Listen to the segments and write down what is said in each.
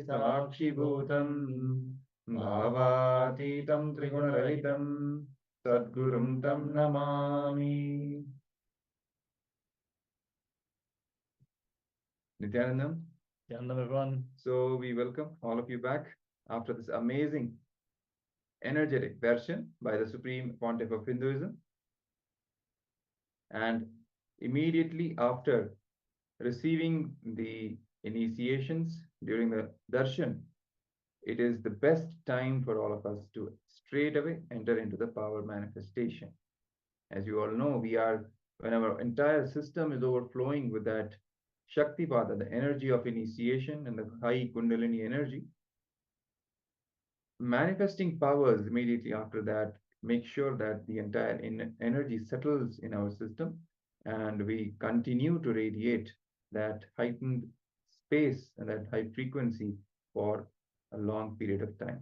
साक्षिभूतं भावातीतं त्रिगुणरहितं सद्गुरुं तं Namami. Nityanandam. Nityanandam, everyone. So we welcome all of you back after this amazing, energetic version by the Supreme Pontiff of Hinduism. And immediately after receiving the initiations during the darshan, it is the best time for all of us to straight away enter into the power manifestation. As you all know, when our entire system is overflowing with that Shaktipada, the energy of initiation and the high Kundalini energy, manifesting powers immediately after that make sure that the entire energy settles in our system and we continue to radiate that heightened space and that high frequency for a long period of time.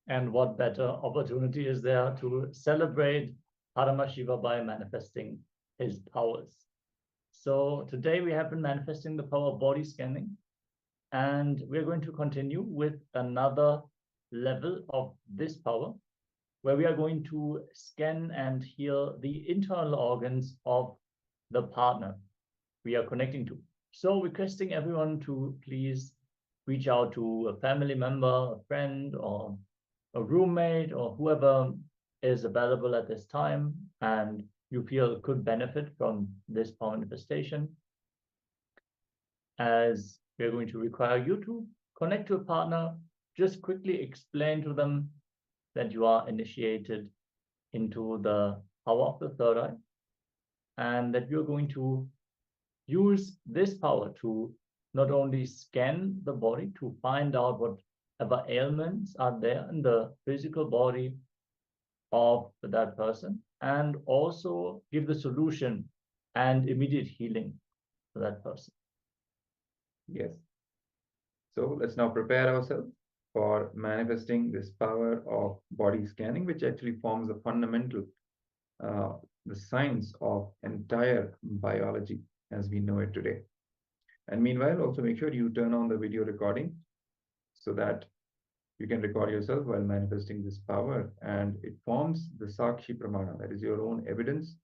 And what better opportunity is there to celebrate Paramashiva by manifesting his powers? So today we have been manifesting the power of body scanning, and we're going to continue with another level of this power, where we are going to scan and heal the internal organs of the partner we are connecting to. So requesting everyone to please reach out to a family member, a friend, or a roommate, or whoever is available at this time and you feel could benefit from this power manifestation, as we're going to require you to connect to a partner. Just quickly explain to them that you are initiated into the power of the third eye and that you're going to use this power to not only scan the body to find out whatever ailments are there in the physical body of that person, and also give the solution and immediate healing to that person. Yes. So let's now prepare ourselves for manifesting this power of body scanning, which actually forms the fundamental, the science of entire biology as we know it today. And meanwhile, also make sure you turn on the video recording so that you can record yourself while manifesting this power, and it forms the Sakshi Pramana, that is your own evidence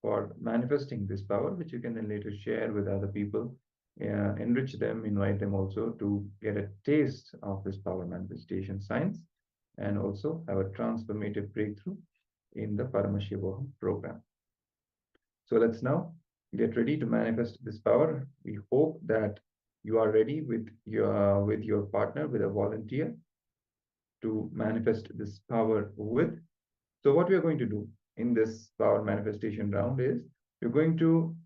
for manifesting this power, which you can then later share with other people, enrich them, invite them also to get a taste of this power manifestation science, and also have a transformative breakthrough in the Paramashivoham program. So let's now get ready to manifest this power. We hope that you are ready with your partner, with a volunteer, to manifest this power with. So what we are going to do in this power manifestation round is you're going to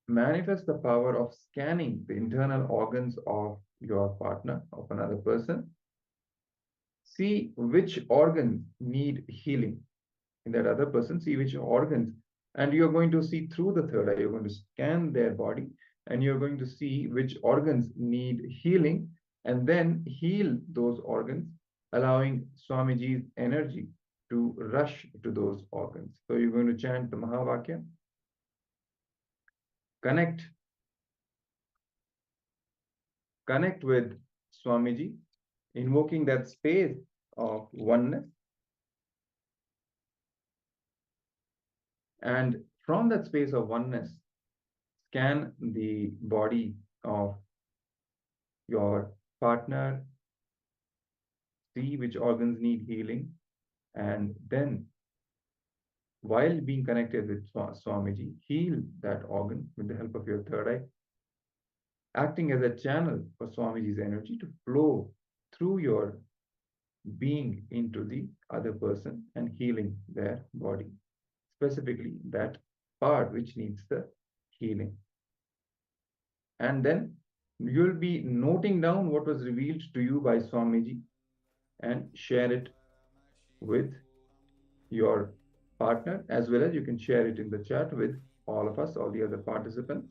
manifest the power of scanning the internal organs of your partner, of another person. See which organs need healing in that other person, see which organs, and you're going to see through the third eye, you're going to scan their body and you're going to see which organs need healing and then heal those organs, allowing Swamiji's energy to rush to those organs. So you're going to chant the Mahavakya, connect with Swamiji, invoking that space of oneness. And from that space of oneness, scan the body of your partner, see which organs need healing, and then, while being connected with Swamiji, heal that organ with the help of your third eye, acting as a channel for Swamiji's energy to flow through your being into the other person and healing their body, specifically that part which needs the healing. And then you'll be noting down what was revealed to you by Swamiji and share it with your partner, as well as you can share it in the chat with all of us, all the other participants.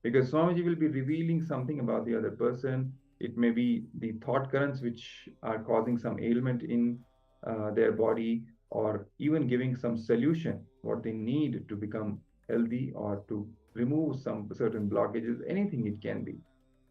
Because Swamiji will be revealing something about the other person. It may be the thought currents which are causing some ailment in their body, or even giving some solution, what they need to become healthy or to remove some certain blockages, anything it can be.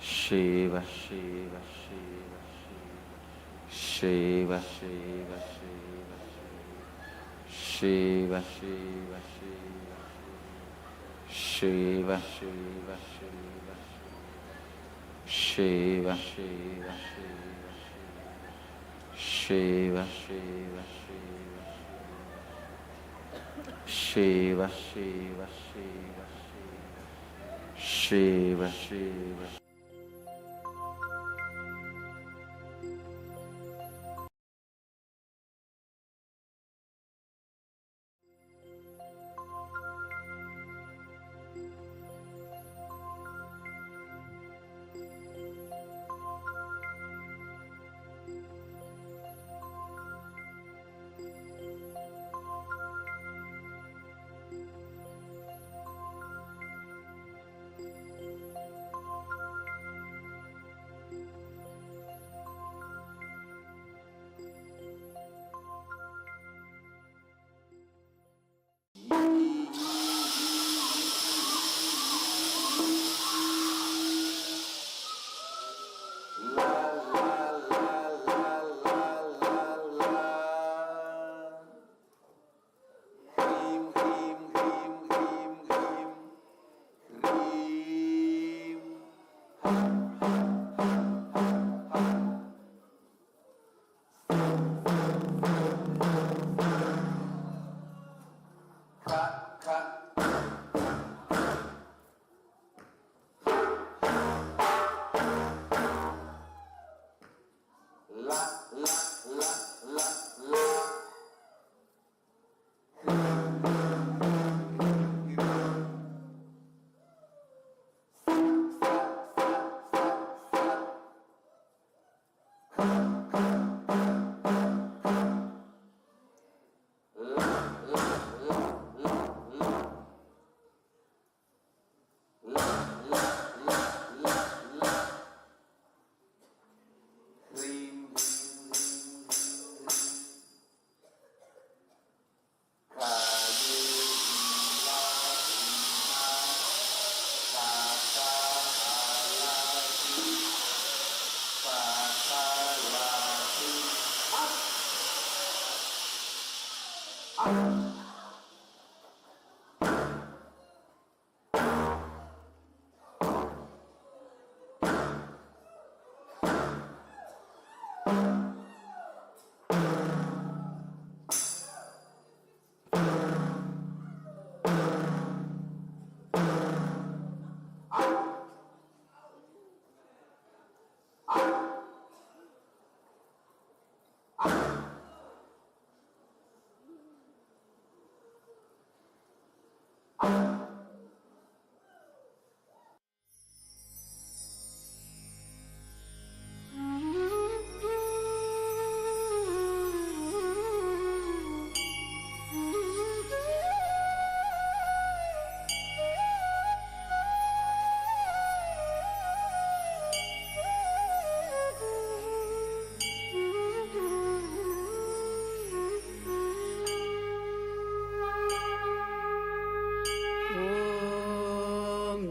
Shiva, Shiva, Shiva, Shiva, Shiva, Shiva, Shiva, Shiva, Shiva, Shiva, Shiva, Shiva, Shiva, Shiva.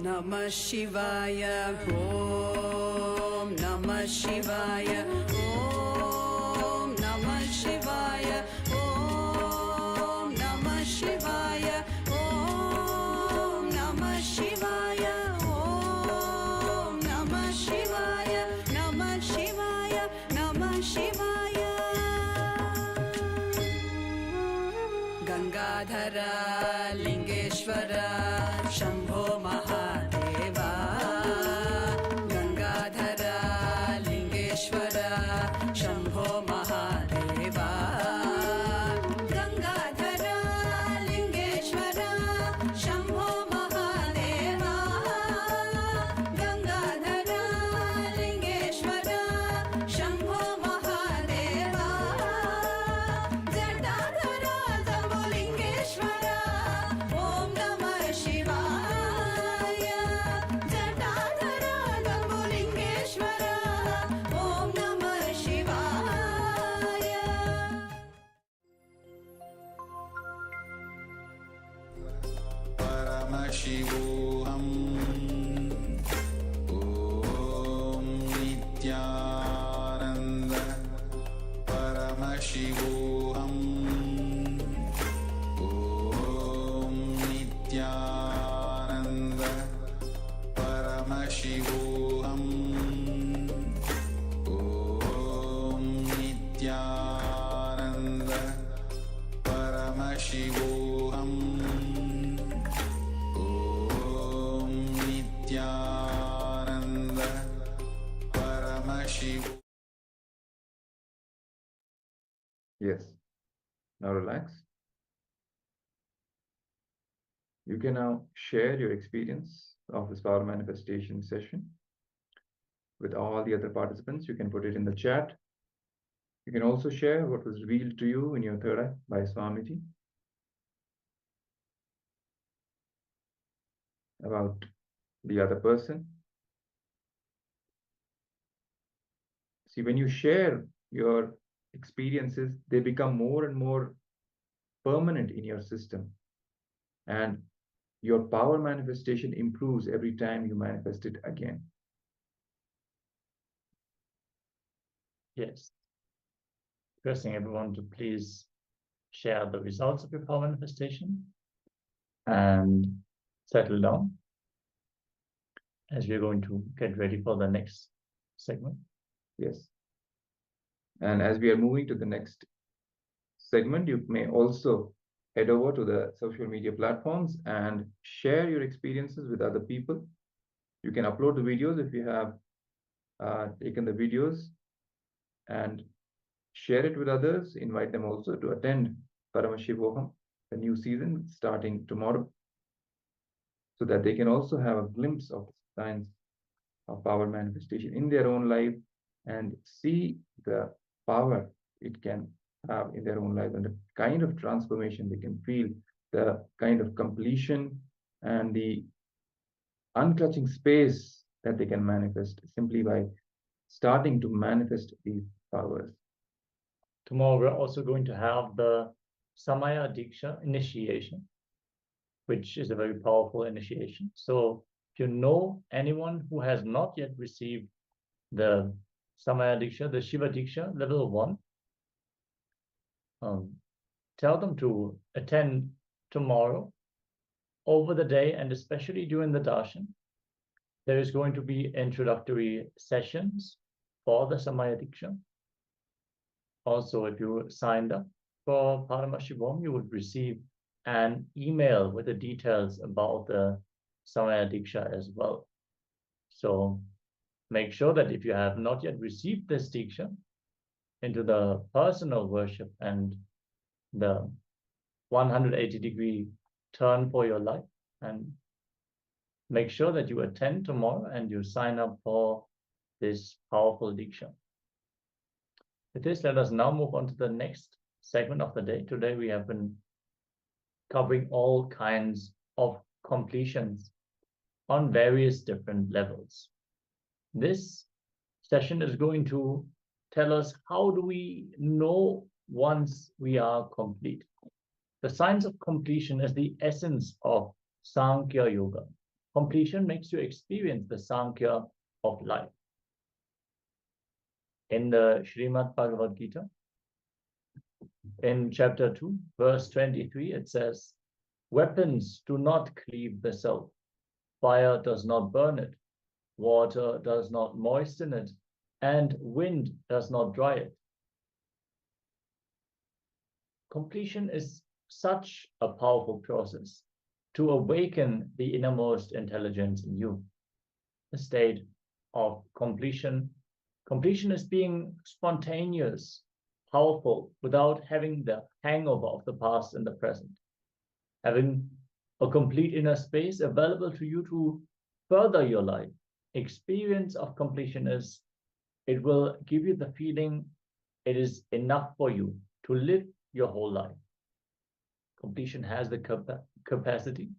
Namah Shivaya, Om Namah Shivaya, Om Namah Shivaya, Om Namah Shivaya, Om Namah Shivaya, Om Namah Shivaya, Namah Shivaya, Namah Shivaya. Gangadhara Lingeshwara Shambho Mahadeva, Gangadhara Lingeshwara Shambho Mahadeva, Gangadhara Lingeshwara Shambho Mahadeva, Gangadhara Lingeshwara Shambho Mahadeva, Jatadhara Tambolingeshwara Om Namah Shivaya, Jatadhara Tambolingeshwara Om Namah Shivaya. Paramashivoham Paramashivoham Om Nityananda Paramashivoham Om Nityananda Paramashivoham. Yes. Now relax. You can now share your experience of this power manifestation session with all the other participants. You can put it in the chat. You can also share what was revealed to you in your third eye by Swamiji about the other person. See, when you share your experiences, they become more and more permanent in your system. And your power manifestation improves every time you manifest it again. Yes. Requesting everyone to please share the results of your power manifestation and settle down as we're going to get ready for the next segment. Yes. And as we are moving to the next segment, you may also head over to the social media platforms and share your experiences with other people. You can upload the videos if you have taken the videos and share it with others. Invite them also to attend Paramashivoham, the new season starting tomorrow, so that they can also have a glimpse of the science of power manifestation in their own life and see the power it can have in their own life and the kind of transformation they can feel, the kind of completion and the unclutching space that they can manifest simply by starting to manifest these powers. Tomorrow we're also going to have the Samaya Diksha initiation, which is a very powerful initiation. So if you know anyone who has not yet received the Samaya Diksha, the Shiva Diksha, level 1, tell them to attend tomorrow over the day, and especially during the darshan. There is going to be introductory sessions for the Samaya Diksha. Also, if you signed up for Paramashivoham, you would receive an email with the details about the Samaya Diksha as well. So make sure that if you have not yet received this Diksha into the personal worship and the 180-degree turn for your life, and make sure that you attend tomorrow and you sign up for this powerful Diksha. With this, let us now move on to the next segment of the day. Today, we have been covering all kinds of completions on various different levels. This session is going to tell us how do we know once we are complete. The science of completion is the essence of Sankhya Yoga. Completion makes you experience the Sankhya of life. In the Srimad Bhagavad Gita, in chapter 2, verse 23, it says, "Weapons do not cleave the self. Fire does not burn it. Water does not moisten it. And wind does not dry it." Completion is such a powerful process to awaken the innermost intelligence in you. The state of completion. Completion is being spontaneous, powerful, without having the hangover of the past and the present. Having a complete inner space available to you to further your life. Experience of completion is, it will give you the feeling it is enough for you to live your whole life. Completion has the capacity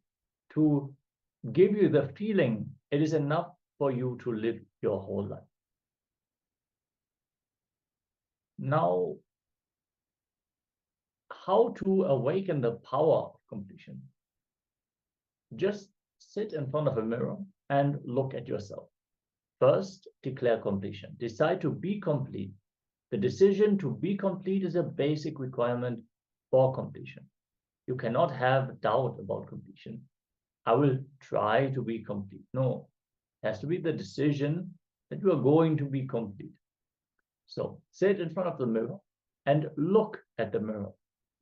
to give you the feeling it is enough for you to live your whole life. Now, how to awaken the power of completion? Just sit in front of a mirror and look at yourself. First, declare completion. Decide to be complete. The decision to be complete is a basic requirement for completion. You cannot have doubt about completion. I will try to be complete. No, It has to be the decision that you are going to be complete. So sit in front of the mirror and look at the mirror.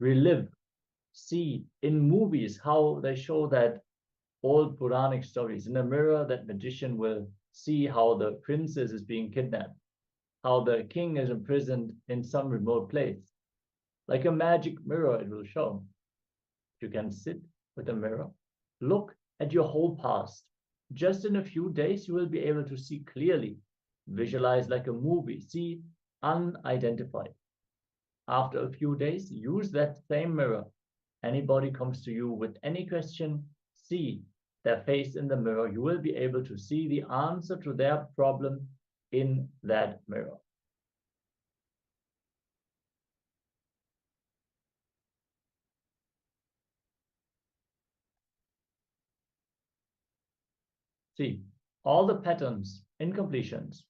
Relive. See in movies how they show that old Puranic stories. In the mirror, that magician will see how the princess is being kidnapped, how the king is imprisoned in some remote place. Like a magic mirror, it will show. You can sit with a mirror, look at your whole past. Just in a few days, you will be able to see clearly, visualize like a movie, see unidentified. After a few days, use that same mirror. Anybody comes to you with any question, see their face in the mirror. You will be able to see the answer to their problem in that mirror. See, all the patterns, incompletions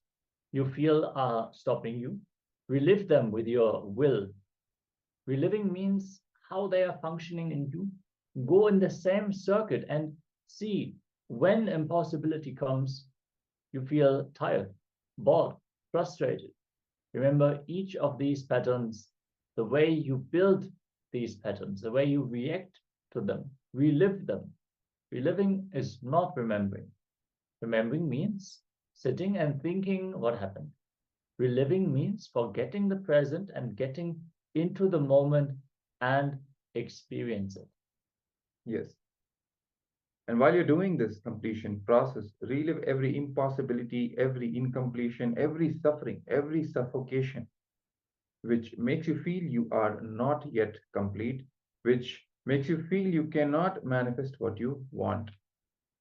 you feel are stopping you, relive them with your will. Reliving means how they are functioning in you. Go in the same circuit and see when impossibility comes, you feel tired, bored, frustrated. Remember each of these patterns, the way you build these patterns, the way you react to them, relive them. Reliving is not remembering. Remembering means sitting and thinking what happened. Reliving means forgetting the present and getting into the moment and experience it. Yes. And while you're doing this completion process, relive every impossibility, every incompletion, every suffering, every suffocation, which makes you feel you are not yet complete, which makes you feel you cannot manifest what you want.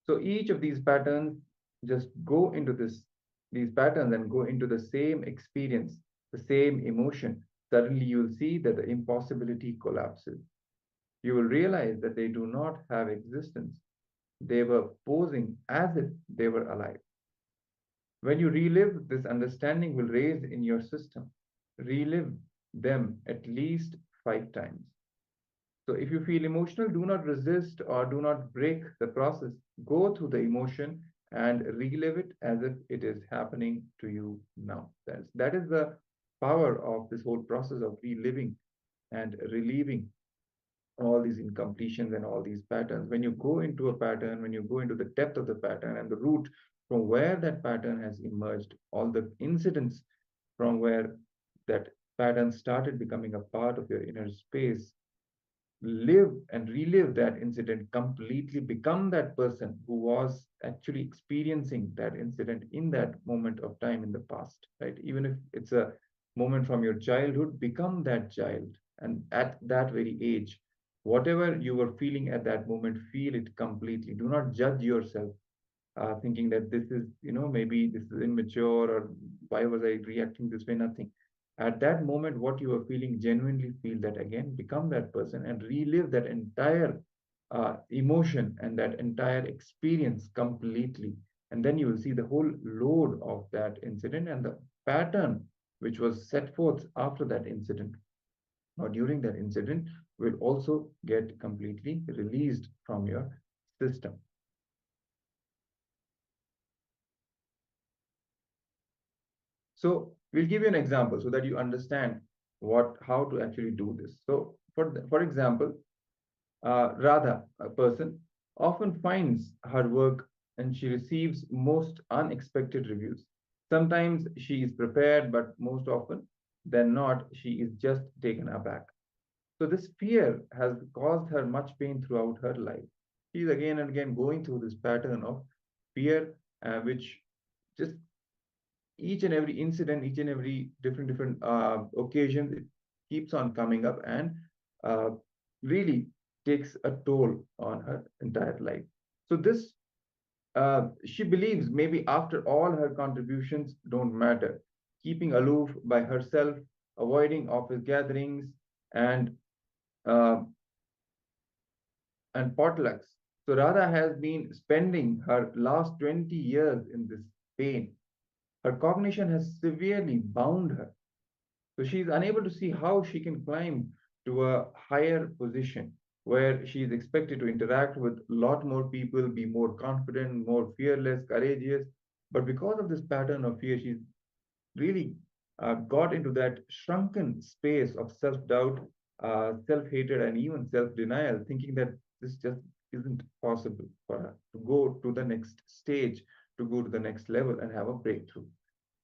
So each of these patterns just go into these patterns and go into the same experience, the same emotion. Suddenly you'll see that the impossibility collapses. You will realize that they do not have existence. They were posing as if they were alive. When you relive, this understanding will raise in your system. Relive them at least 5 times. So if you feel emotional, do not resist or do not break the process. Go through the emotion and relive it as if it is happening to you now. That is the power of this whole process of reliving and relieving all these incompletions and all these patterns. When you go into a pattern, when you go into the depth of the pattern and the root from where that pattern has emerged, all the incidents from where that pattern started becoming a part of your inner space, live and relive that incident completely, become that person who was actually experiencing that incident in that moment of time in the past, right? Even if it's a moment from your childhood, become that child. And at that very age, whatever you were feeling at that moment, feel it completely. Do not judge yourself, thinking that this is, maybe this is immature or why was I reacting this way? Nothing. At that moment, what you are feeling, genuinely feel that again, become that person and relive that entire emotion and that entire experience completely. And then you will see the whole load of that incident and the pattern which was set forth after that incident or during that incident will also get completely released from your system. So we'll give you an example so that you understand how to actually do this. So for example, Radha, a person, often finds her work and she receives most unexpected reviews. Sometimes she is prepared, but most often than not, she is just taken aback. So this fear has caused her much pain throughout her life. She is again and again going through this pattern of fear, which just each and every incident, each and every different occasion, it keeps on coming up and uh, really takes a toll on her entire life. So this, she believes maybe after all her contributions don't matter, keeping aloof by herself, avoiding office gatherings and uh, potlucks. So Radha has been spending her last 20 years in this pain. Her cognition has severely bound her. So she is unable to see how she can climb to a higher position where she is expected to interact with a lot more people, be more confident, more fearless, courageous. But because of this pattern of fear, she's really got into that shrunken space of self-doubt, self-hatred, and even self-denial, thinking that this just isn't possible for her to go to the next stage, to go to the next level and have a breakthrough.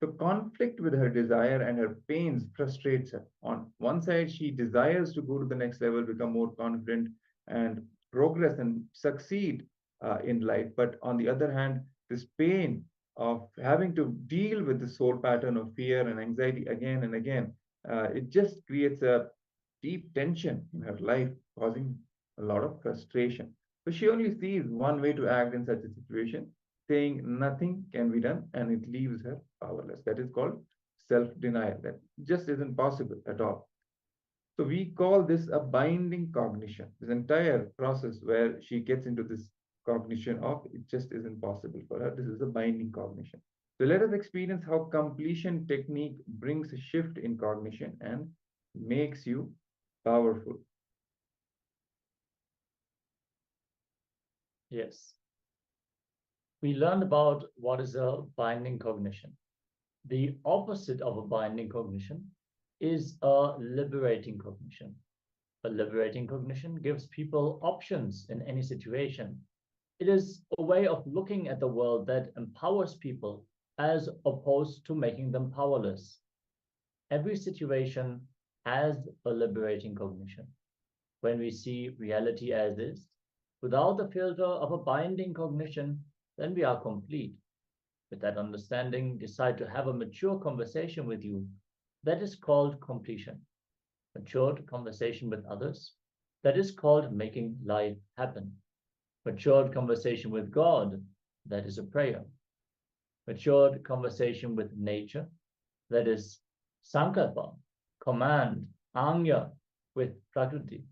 So conflict with her desire and her pains frustrates her. On one side, she desires to go to the next level, become more confident, and progress and succeed in life. But on the other hand, this pain of having to deal with this whole pattern of fear and anxiety again and again, it just creates a deep tension in her life, causing a lot of frustration. So she only sees one way to act in such a situation, saying nothing can be done, and it leaves her powerless. That is called self denial. That just isn't possible at all. So we call this a binding cognition. This entire process where she gets into this cognition of it just isn't possible for her. This is a binding cognition. So let us experience how completion technique brings a shift in cognition and makes you powerful. Yes. We learned about what is a binding cognition. The opposite of a binding cognition is a liberating cognition. A liberating cognition gives people options in any situation. It is a way of looking at the world that empowers people as opposed to making them powerless. Every situation has a liberating cognition. When we see reality as is, without the filter of a binding cognition, then we are complete. With that understanding, decide to have a mature conversation with you. That is called completion. Matured conversation with others. That is called making life happen. Matured conversation with God. That is a prayer. Matured conversation with nature. That is sankalpa, command, anya with prakriti.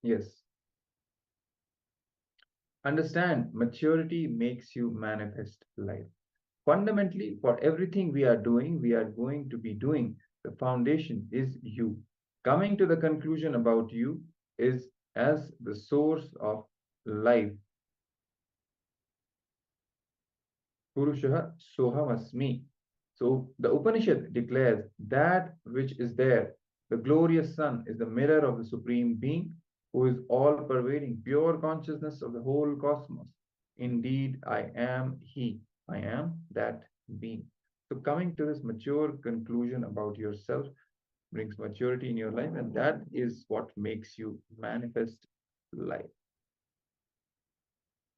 Yes. Understand, maturity makes you manifest life. Fundamentally, for everything we are doing, we are going to be doing, the foundation is you. Coming to the conclusion about you is as the source of life. Purushaha Sohamasmi. So the Upanishad declares that which is there. The glorious sun is the mirror of the Supreme Being who is all pervading, pure consciousness of the whole cosmos. Indeed, I am He. I am that being. So coming to this mature conclusion about yourself brings maturity in your life, and that is what makes you manifest life.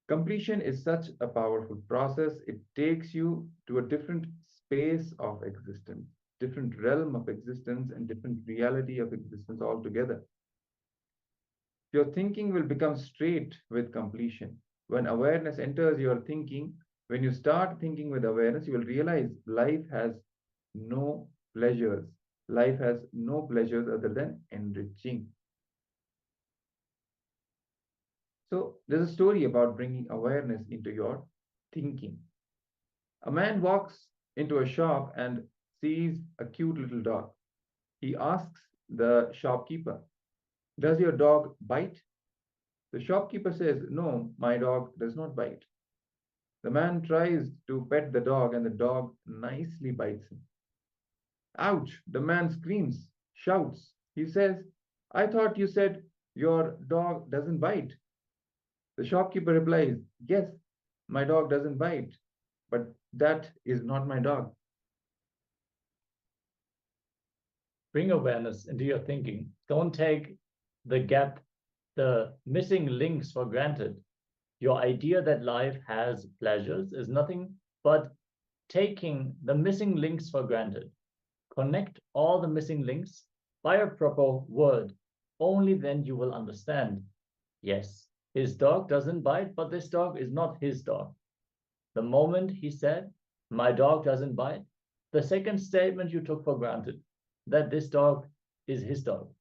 Completion is such a powerful process. It takes you to a different space of existence, different realm of existence, and different reality of existence altogether. Your thinking will become straight with completion. When awareness enters your thinking, when you start thinking with awareness, you will realize life has no pleasures. Life has no pleasures other than enriching. So there's a story about bringing awareness into your thinking. A man walks into a shop and sees a cute little dog. He asks the shopkeeper, "Does your dog bite?" The shopkeeper says, "No, my dog does not bite." The man tries to pet the dog and the dog nicely bites him. Ouch! The man screams, shouts. He says, "I thought you said your dog doesn't bite." The shopkeeper replies, "Yes, my dog doesn't bite, but that is not my dog." Bring awareness into your thinking. Don't take the gap, the missing links for granted. Your idea that life has pleasures is nothing but taking the missing links for granted. Connect all the missing links by a proper word. Only then you will understand. Yes, his dog doesn't bite, but this dog is not his dog. The moment he said, "My dog doesn't bite," the second statement you took for granted, that this dog is his dog.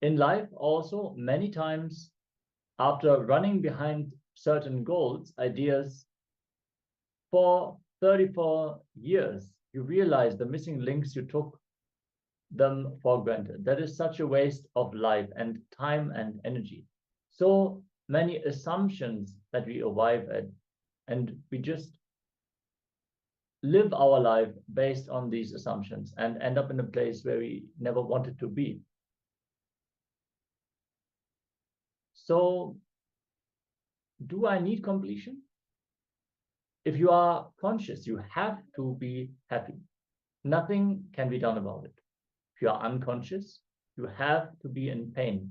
In life also, many times, after running behind certain goals, ideas, for 34 years, you realize the missing links, you took them for granted. That is such a waste of life and time and energy. So many assumptions that we arrive at, and we just live our life based on these assumptions and end up in a place where we never wanted to be. So, do I need completion? If you are conscious, you have to be happy. Nothing can be done about it. If you are unconscious, you have to be in pain.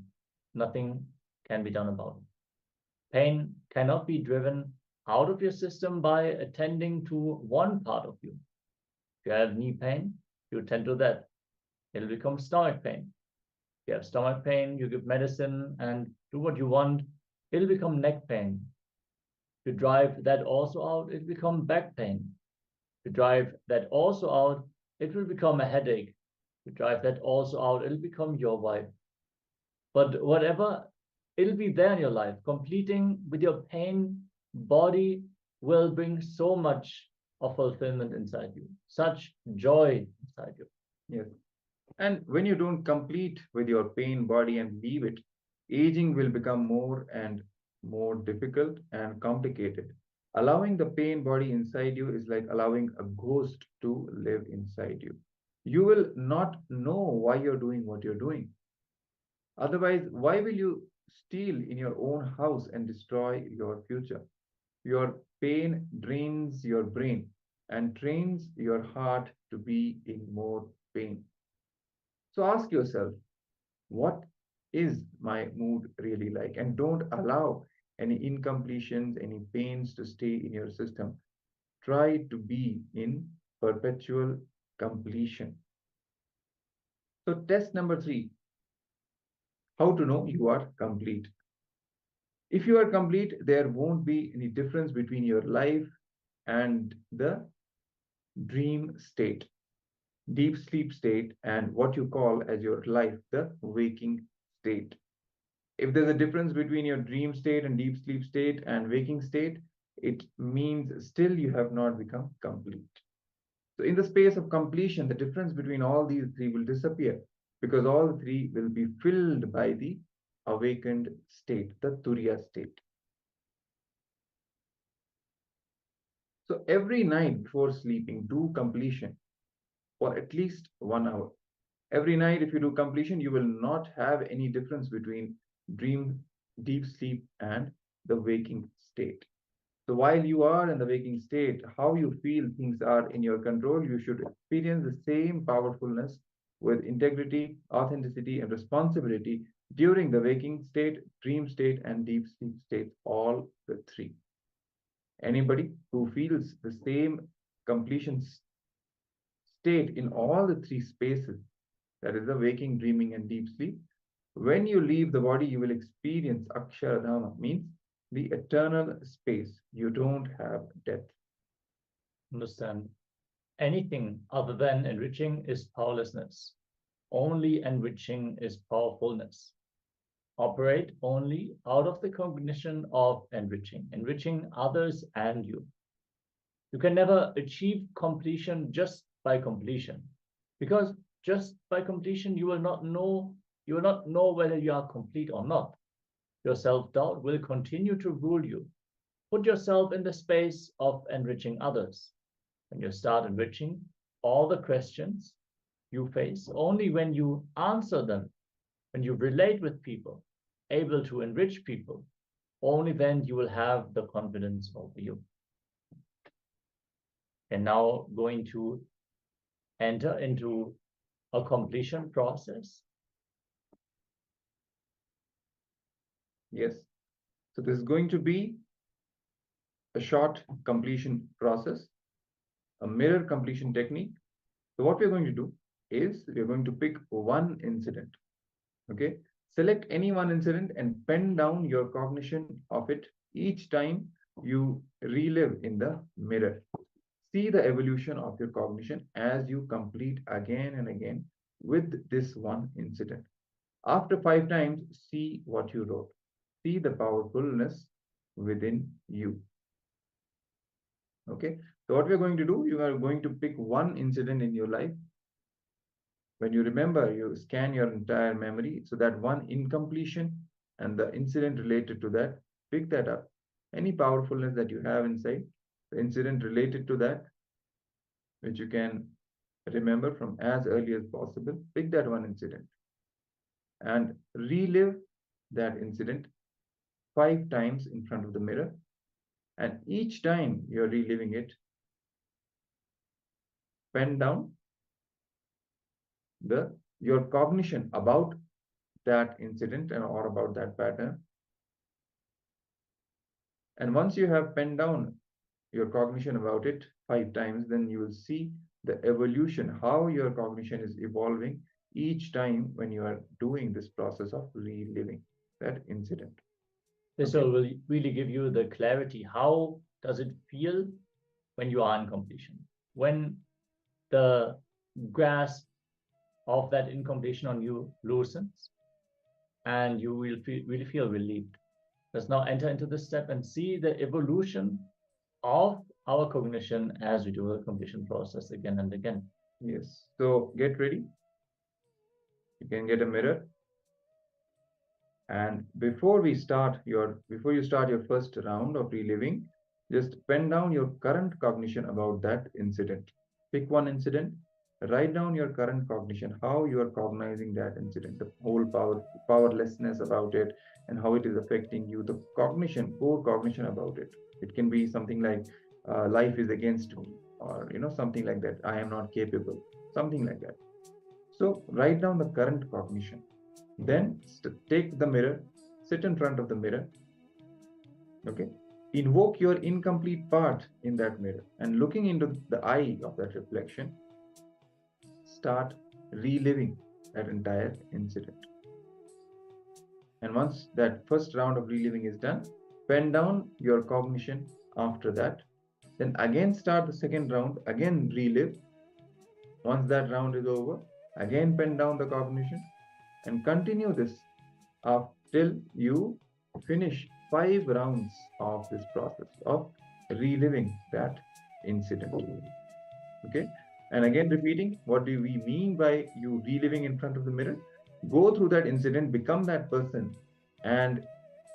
Nothing can be done about it. Pain cannot be driven out of your system by attending to one part of you. If you have knee pain, you attend to that. It'll become stomach pain. If you have stomach pain, you give medicine and do what you want. It'll become neck pain. If you drive that also out, it'll become back pain. If you drive that also out, it will become a headache. If you drive that also out, it'll become your wife. But whatever, it'll be there in your life. Completing with your pain body will bring so much of fulfillment inside you, such joy inside you. Yes. And when you don't complete with your pain body and leave it, aging will become more and more difficult and complicated. Allowing the pain body inside you is like allowing a ghost to live inside you. You will not know why you're doing what you're doing. Otherwise, why will you steal in your own house and destroy your future? Your pain drains your brain and trains your heart to be in more pain. So ask yourself, what is my mood really like? And don't allow any incompletions, any pains to stay in your system. Try to be in perpetual completion. So, test number 3, how to know you are complete. If you are complete, there won't be any difference between your life and the dream state, deep sleep state, and what you call as your life, the waking state. If there's a difference between your dream state and deep sleep state and waking state, it means still you have not become complete. So in the space of completion, the difference between all these 3 will disappear because all 3 will be filled by the awakened state, the Turiya state. So every night before sleeping, do completion for at least 1 hour. Every night, if you do completion, you will not have any difference between dream, deep sleep, and the waking state. So while you are in the waking state, how you feel things are in your control, you should experience the same powerfulness with integrity, authenticity, and responsibility during the waking state, dream state, and deep sleep state, all the 3. Anybody who feels the same completion state in all the 3 spaces, that is the waking, dreaming, and deep sleep, when you leave the body, you will experience Aksharadhama, means the eternal space. You don't have death. Understand? Anything other than enriching is powerlessness. Only enriching is powerfulness. Operate only out of the cognition of enriching others and you. You can never achieve completion just by completion, because just by completion you will not know whether you are complete or not. Your self-doubt will continue to rule you. Put yourself in the space of enriching others. When you start enriching, all the questions you face, only when you answer them, when you relate with people, able to enrich people, only then you will have the confidence over you. And now going to enter into a completion process. Yes. So this is going to be a short completion process, a mirror completion technique. So what we're going to do is we're going to pick one incident. Okay. Select any one incident and pen down your cognition of it each time you relive in the mirror. See the evolution of your cognition as you complete again and again with this one incident. After 5 times, see what you wrote. See the powerfulness within you. Okay. So what we're going to do, you are going to pick one incident in your life. When you remember, you scan your entire memory. So that one incompletion and the incident related to that Pick that up. Any powerfulness that you have inside, the incident related to that, which you can remember from as early as possible, pick that one incident and relive that incident 5 times in front of the mirror. And each time you're reliving it, pen down your cognition about that incident or about that pattern. And once you have penned down your cognition about it 5 times, then you will see the evolution, how your cognition is evolving each time when you are doing this process of reliving that incident. This will really give you the clarity. How does it feel when you are in completion? When the grasp of that incompletion on you loosens and you will really feel relieved. Let's now enter into this step and see the evolution of our cognition as we do the completion process again and again. Yes. So get ready. You can get a mirror. And before you start your first round of reliving, just pen down your current cognition about that incident. Pick one incident, write down your current cognition, how you are cognizing that incident, the whole powerlessness about it, and how it is affecting you, the core cognition about it. It can be something like life is against me, or something like that. I am not capable, something like that. So write down the current cognition. Then take the mirror, sit in front of the mirror. Okay. Invoke your incomplete part in that mirror, and looking into the eye of that reflection, start reliving that entire incident. And once that first round of reliving is done, pen down your cognition after that. Then again start the second round, again relive. Once that round is over, again pen down the cognition and continue this till you finish 5 rounds of this process of reliving that incident. Okay. And again repeating, what do we mean by you reliving in front of the mirror? Go through that incident, become that person, and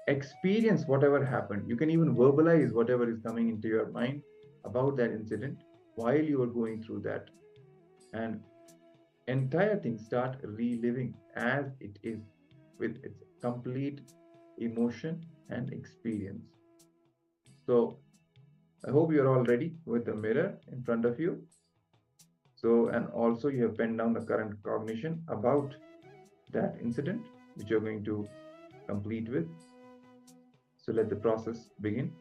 experience whatever happened. You can even verbalize whatever is coming into your mind about that incident while you are going through that. And entire thing start reliving as it is, with its complete emotion and experience. So I hope you're all ready with the mirror in front of you. So, and also you have penned down the current cognition about that incident, which you're going to complete with. So let the process begin.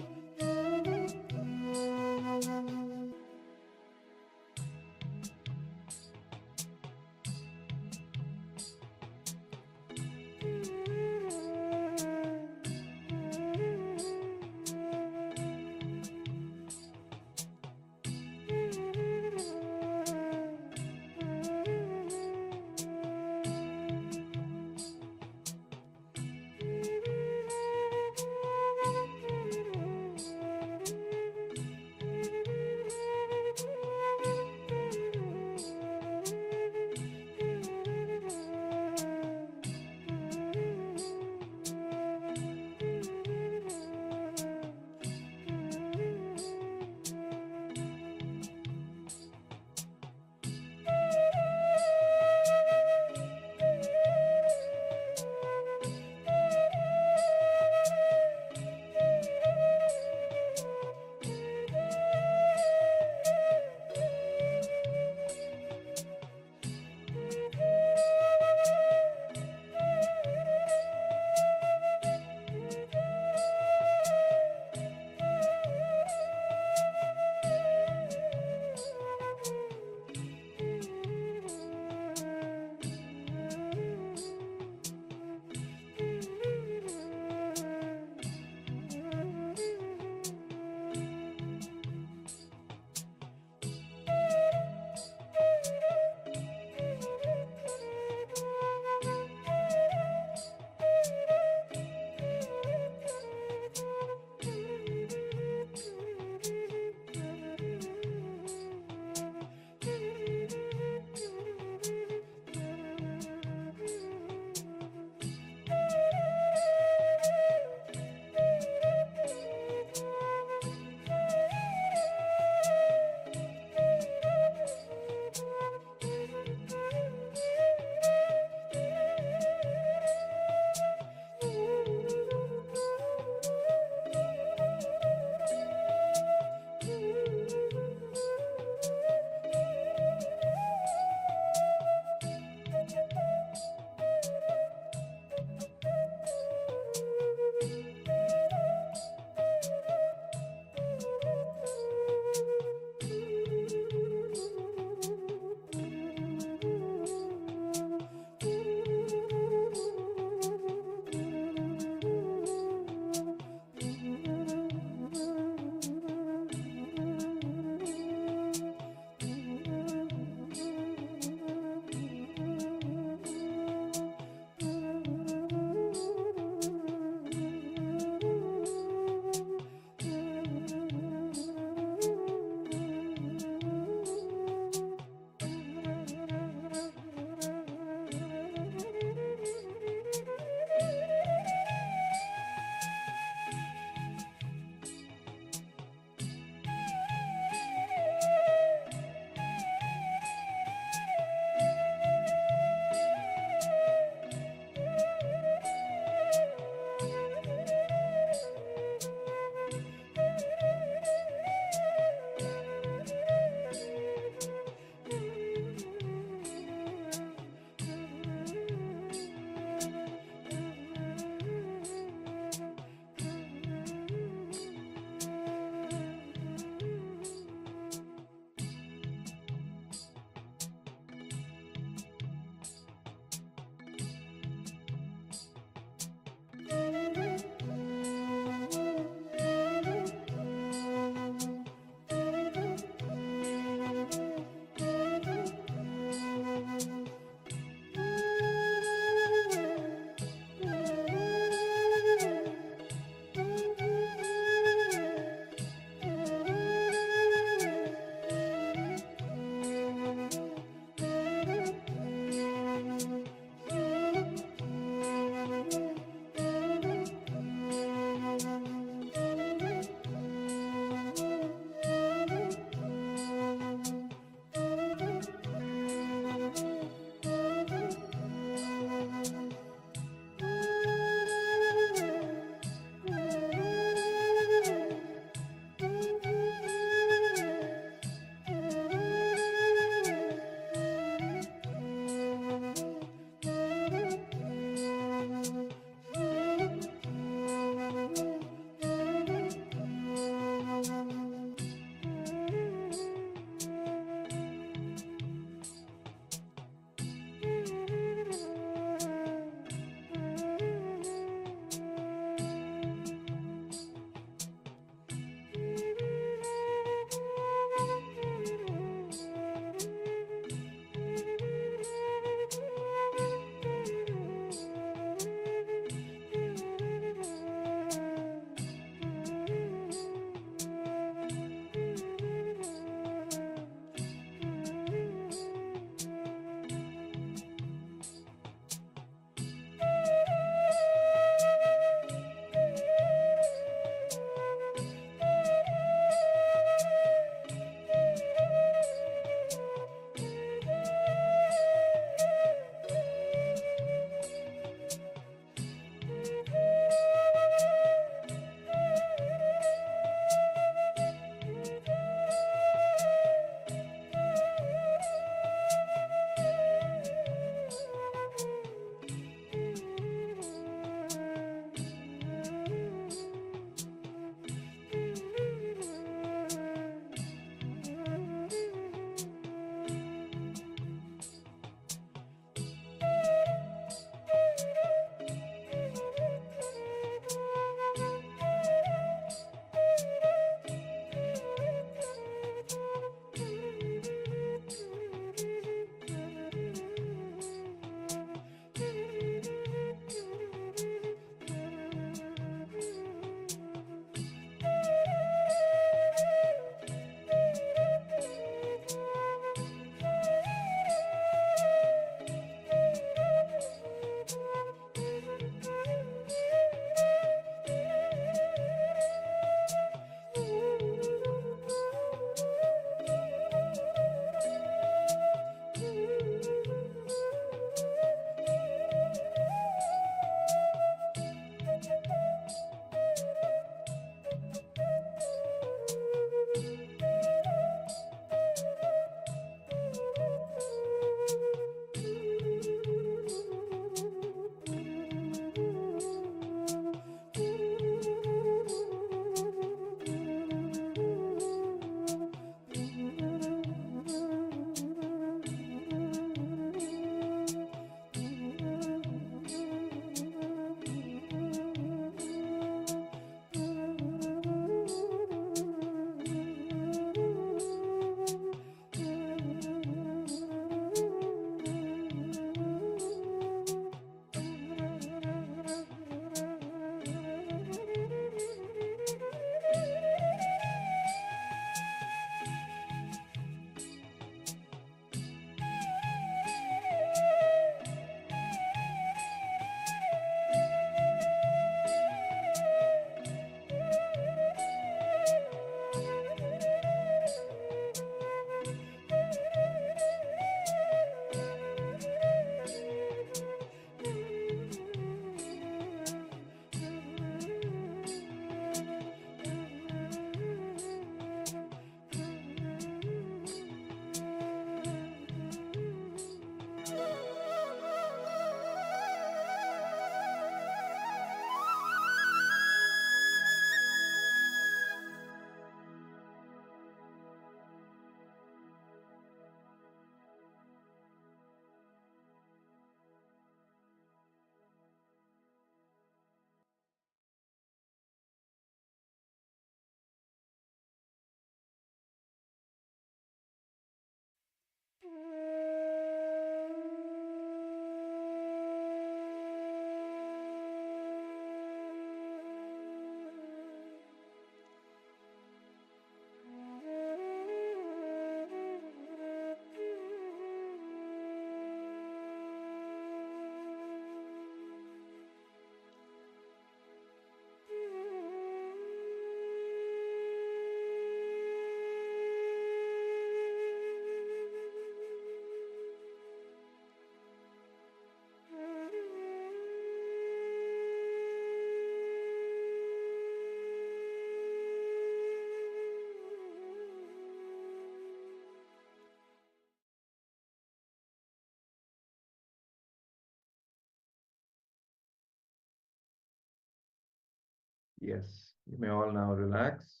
Yes, you may all now relax.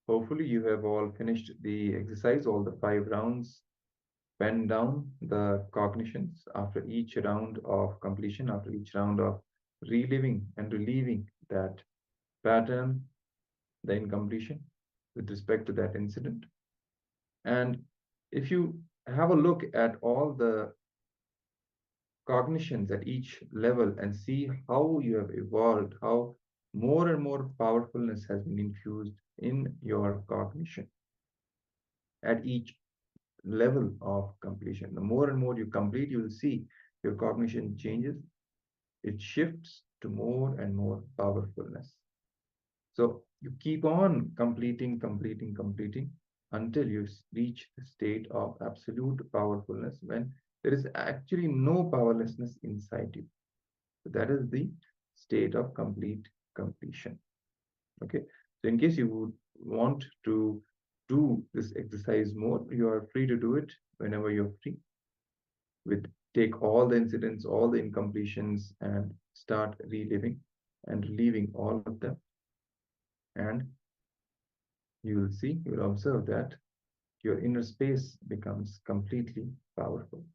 Hopefully, you have all finished the exercise, all the 5 rounds. Pen down the cognitions after each round of completion, after each round of reliving and relieving that pattern, the incompletion with respect to that incident. And if you have a look at all the cognitions at each level and see how you have evolved, how more and more powerfulness has been infused in your cognition at each level of completion. The more and more you complete, you will see your cognition changes. It shifts to more and more powerfulness. So you keep on completing until you reach the state of absolute powerfulness when there is actually no powerlessness inside you. So that is the state of complete completion. Okay. So in case you would want to do this exercise more, you are free to do it whenever you're free. Take all the incidents, all the incompletions, and start reliving and relieving all of them. And you will see, you will observe that your inner space becomes completely powerful.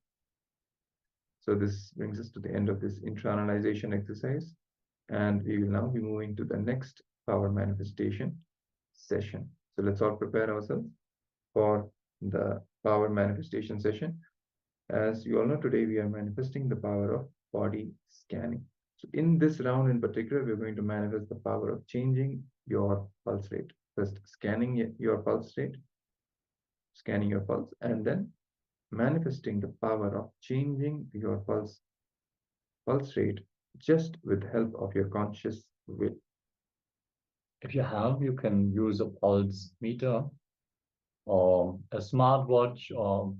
So this brings us to the end of this internalization exercise. And we will now be moving to the next power manifestation session. So let's all prepare ourselves for the power manifestation session. As you all know, today we are manifesting the power of body scanning. So in this round in particular, we're going to manifest the power of changing your pulse rate. First, scanning your pulse rate, scanning your pulse, and then manifesting the power of changing your pulse rate just with the help of your conscious will. If you have, you can use a pulse meter or a smartwatch or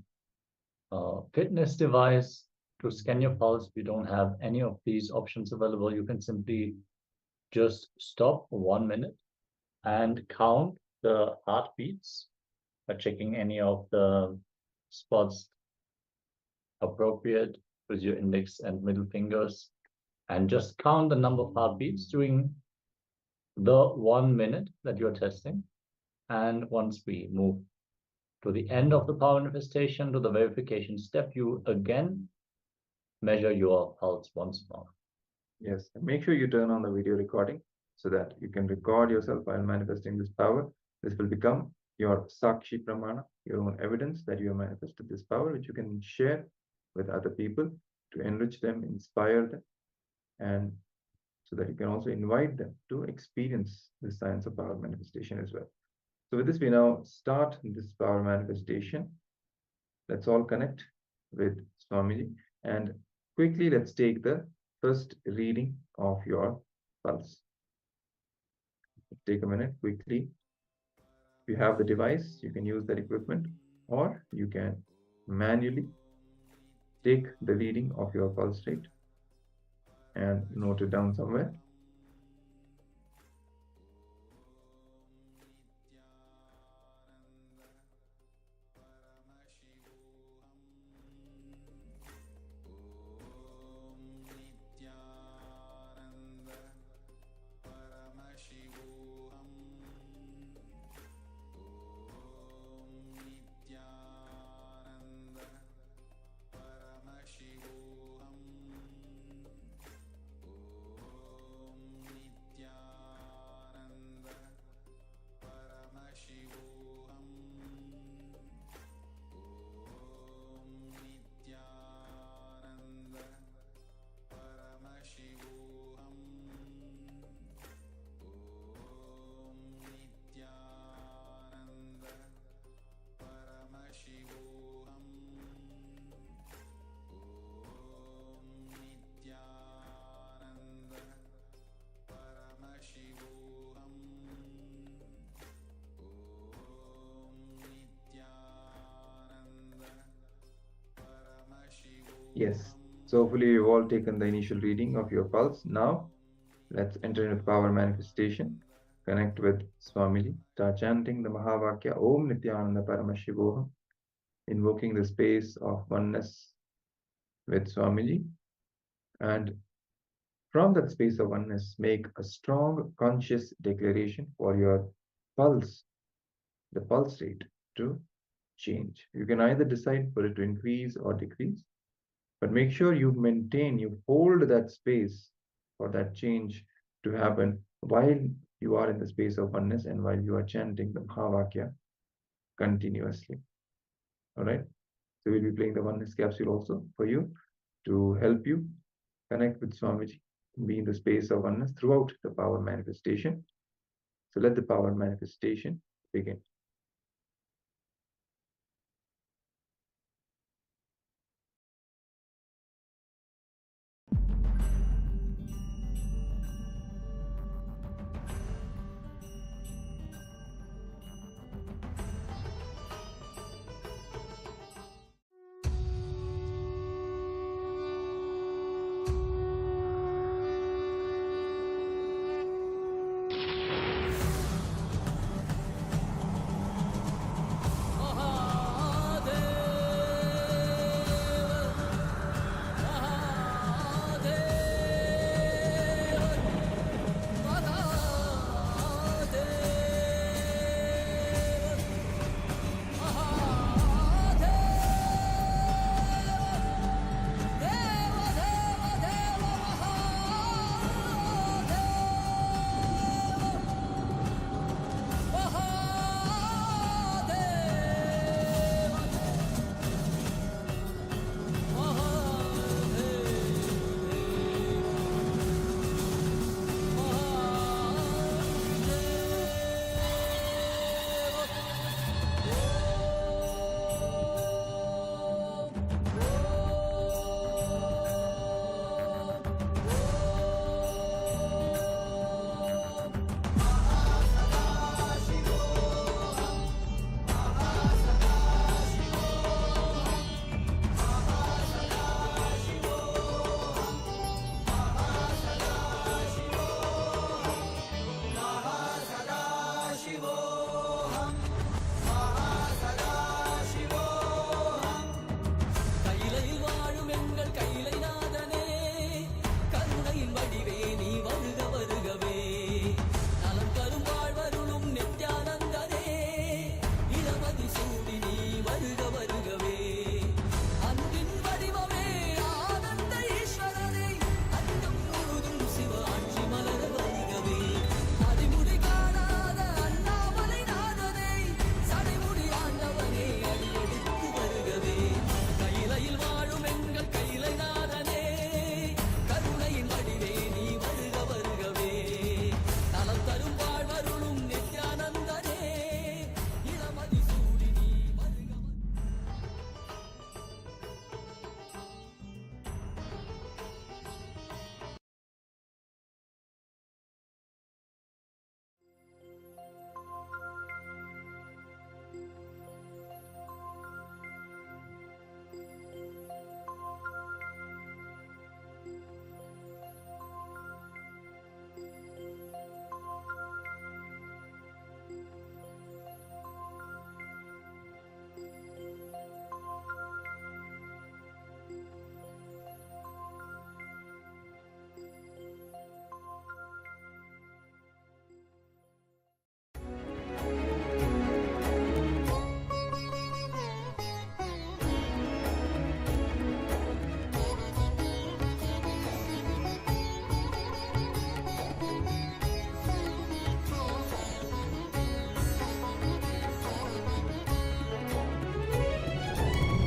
a fitness device to scan your pulse. If you don't have any of these options available, you can simply just stop for 1 minute and count the heartbeats by checking any of the spots appropriate with your index and middle fingers, and just count the number of heartbeats during the 1 minute that you're testing. And once we move to the end of the power manifestation, to the verification step, you again measure your pulse once more. Yes, and make sure you turn on the video recording so that you can record yourself while manifesting this power. This will become your Sakshi Pramana, your own evidence that you have manifested this power, which you can share with other people to enrich them, inspire them, and so that you can also invite them to experience the science of power manifestation as well. So with this, we now start this power manifestation. Let's all connect with Swamiji, and quickly let's take the first reading of your pulse. Take a minute quickly. If you have the device, you can use that equipment, or you can manually take the reading of your pulse rate and note it down somewhere. Yes. So hopefully you've all taken the initial reading of your pulse. Now let's enter into power manifestation. Connect with Swamiji. Start chanting the Mahavakya Om Nityananda Paramashivoham, invoking the space of oneness with Swamiji. And From that space of oneness, make a strong conscious declaration for your pulse, the pulse rate to change. You can either decide for it to increase or decrease, but make sure you maintain, you hold that space for that change to happen while you are in the space of oneness and while you are chanting the Mahavakya continuously. All right. So we'll be playing the oneness capsule also for you to help you connect with Swamiji, be in the space of oneness throughout the power manifestation. So let the power manifestation begin.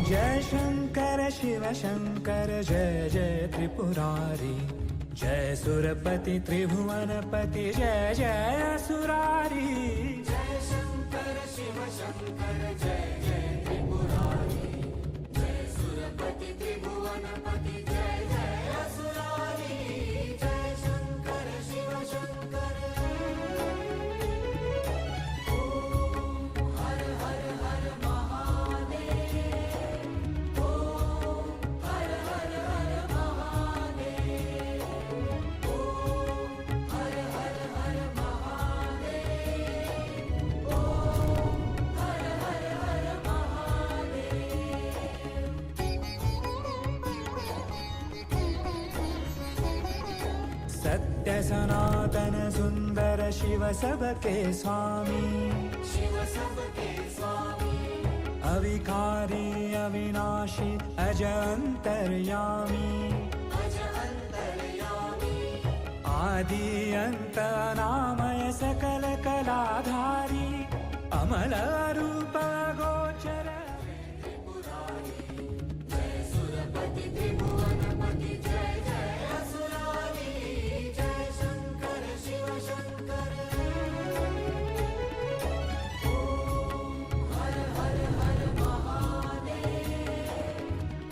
जय शंकर शिव शंकर जय जय त्रिपुरारी जय सुरपति त्रिभुवनपति जय जय असुरारी जय शंकर शिव शंकर जय जय त्रिपुरारी जय सुरपति त्रिभुवनपति जय जय असुरारी जय शंकर शिव शंकर ओम हर हर हर महादेव ओम हर हर हर महादेव ओम हर हर हर महादेव ओम हर हर हर सनातन सुंदर शिव सबके स्वामी, शिव सबके स्वामी, अविकारी अविनाशी अज अंतर्यामी, अज अंतर्यामी, आदि अंत नामय सकल कलाधारी, अमल रूप गोचर जय सुरपति त्रिभुवनपति, जय जय असुरारी, जय शंकर शिव शंकर। ओम हर हर हर महादेव,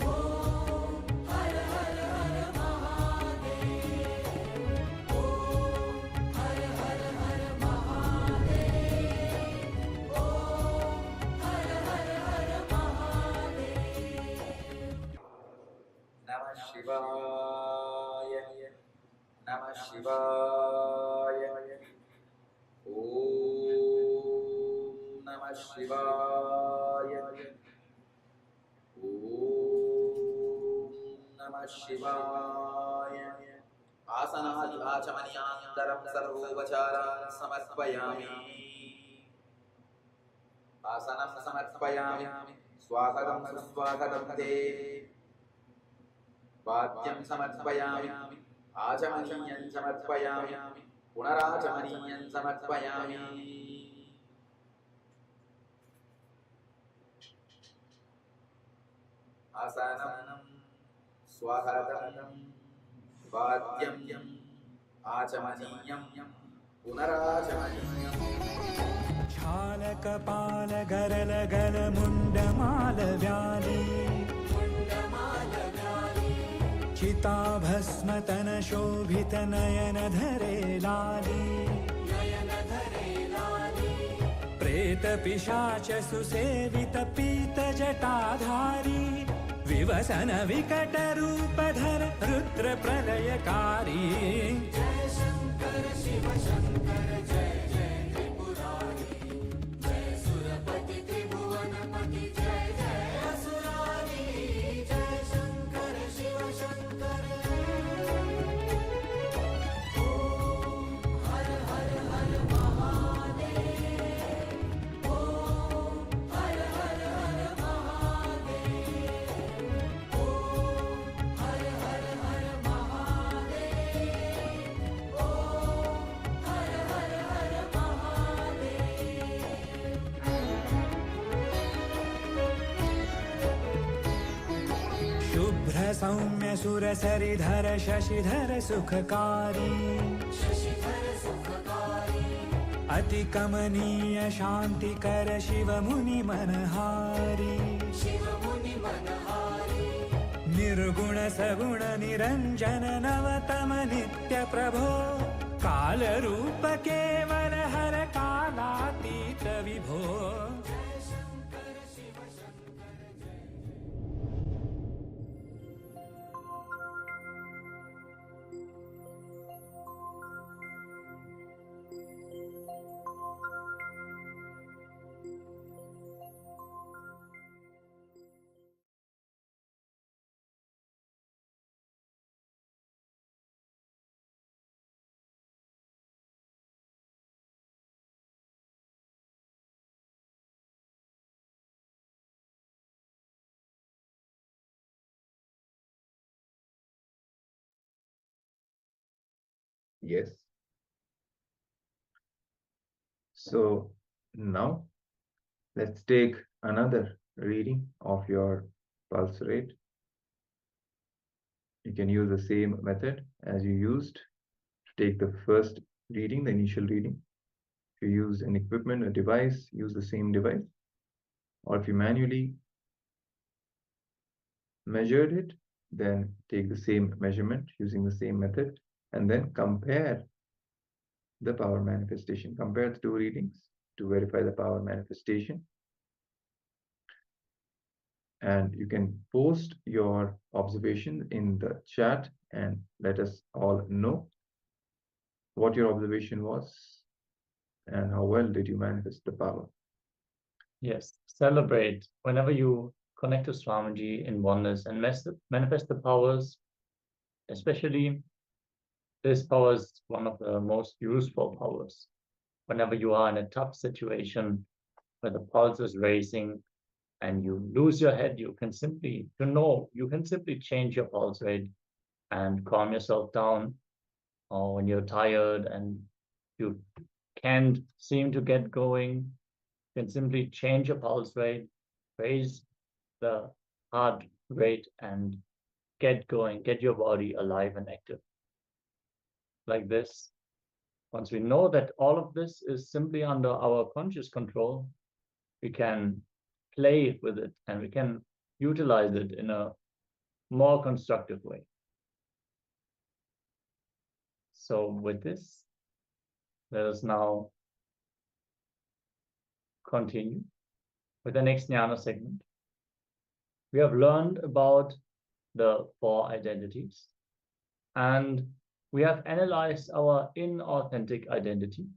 ओम हर हर हर महादेव, ओम हर हर हर महादेव, ओम हर हर हर महादेव। नमः शिवाय, नमः शिवाय, ॐ नमः शिवाय, ॐ नमः शिवाय। आसनादिवाचमन्यान्तरं सर्वोपचारान् समर्पयामि। आसनं समर्पयामि। स्वागतं सुस्वागतं ते। वाद्यं समर्पयामि, आचमनीयं समर्पयामि, पुनराचमनीयं समर्पयामि। आसनं स्वागतं, वाद्यं आचमनीयं, पुनराचमनीयम्। छाल कपाल गरल गल मुंड माल व्याली, चिता भस्म तन शोभित नयन धरे लाली, प्रेत पिशाच सुसेवित पीत जटाधारी, विवसन विकट रूप धर रुद्र प्रलयकारी। जय शंकर शिव शंकर, जय जय त्रिपुरारी, जय सुरपति त्रिभुवनपति, जय जय असुरारी, जय शंकर शिव शंकर। ओम हर हर हर महादेव, ओम हर हर हर महादेव, ओम हर हर हर महादेव, ओम हर हर हर महादेव। शुभ्र सौम्य सुर सरिधर शशिधर सुखकारी, शशिधर सुखकारी, अति कमनीय शांतिकर शिव मुनि मनहारी, शिव मुनि मनहारी, निर्गुण सगुण निरंजन नवतम नित्य प्रभो, काल रूप केवल हर कालातीत विभो। जय शंकर शिव शंकर, जय Yes. So now let's take another reading of your pulse rate. You can use the same method as you used to take the first reading, the initial reading. If you use an equipment, a device, use the same device. Or if you manually measured it, then take the same measurement using the same method and then compare the power manifestation. Compare the two readings to verify the power manifestation. And you can post your observation in the chat and let us all know what your observation was and how well did you manifest the power. Yes, celebrate whenever you connect to Swamiji in oneness and manifest the powers, especially This power is one of the most useful powers. Whenever you are in a tough situation where the pulse is racing and you lose your head, you can simply change your pulse rate and calm yourself down. Or when you're tired and you can't seem to get going, you can simply change your pulse rate, raise the heart rate, and get going, get your body alive and active. Like this. Once we know that all of this is simply under our conscious control, we can play with it and we can utilize it in a more constructive way. So with this, let us now continue with the next jnana segment. We have learned about the 4 identities, and we have analyzed our inauthentic identities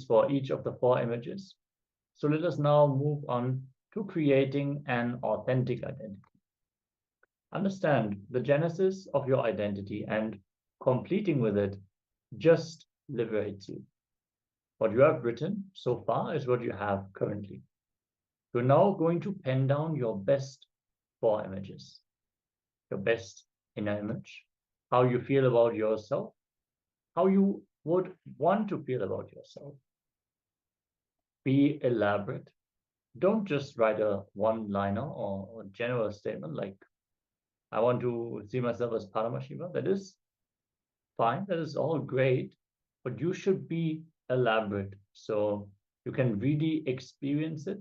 for each of the 4 images. So let us now move on to creating an authentic identity. Understand the genesis of your identity, and completing with it just liberates you. What you have written so far is what you have currently. You're now going to pen down your best 4 images. Your best inner image, how you feel about yourself, how you would want to feel about yourself. Be elaborate. Don't just write a one-liner or a general statement like, I want to see myself as Paramashiva. That is fine, that is all great, but you should be elaborate so you can really experience it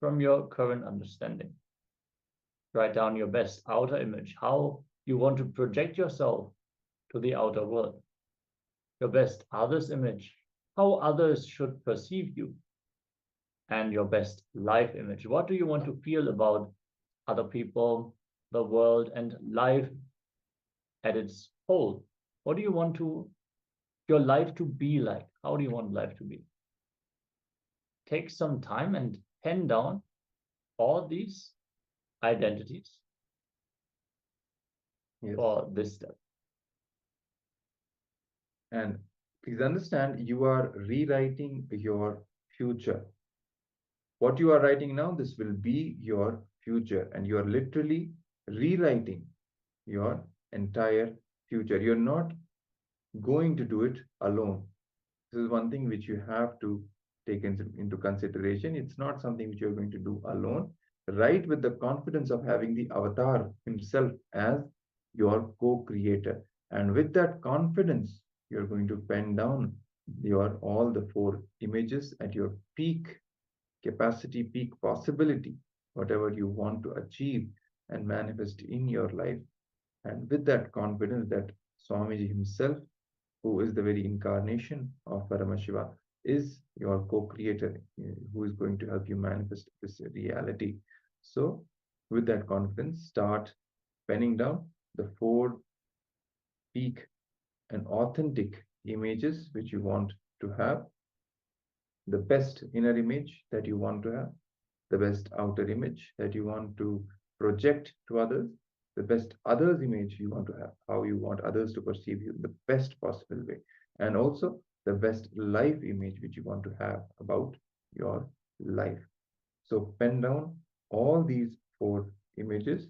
from your current understanding. Write down your best outer image, how you want to project yourself to the outer world. Your best others image, how others should perceive you. And your best life image, what do you want to feel about other people, the world, and life at its whole? What do you want your life to be like? How do you want life to be? Take some time and pen down all these identities for this step. And please understand, you are rewriting your future. What you are writing now, this will be your future, and you are literally rewriting your entire future. You're not going to do it alone. This is one thing which you have to take into consideration. It's not something which you're going to do alone. Write with the confidence of having the avatar himself as your co-creator. And with that confidence, you're going to pen down all the 4 images at your peak capacity, peak possibility, whatever you want to achieve and manifest in your life. And with that confidence that Swamiji himself, who is the very incarnation of Paramashiva, is your co-creator, who is going to help you manifest this reality. So with that confidence, start penning down the 4 peak and authentic images which you want to have, the best inner image that you want to have, the best outer image that you want to project to others, the best others image you want to have, how you want others to perceive you in the best possible way, and also the best life image which you want to have about your life. So pen down all these 4 images.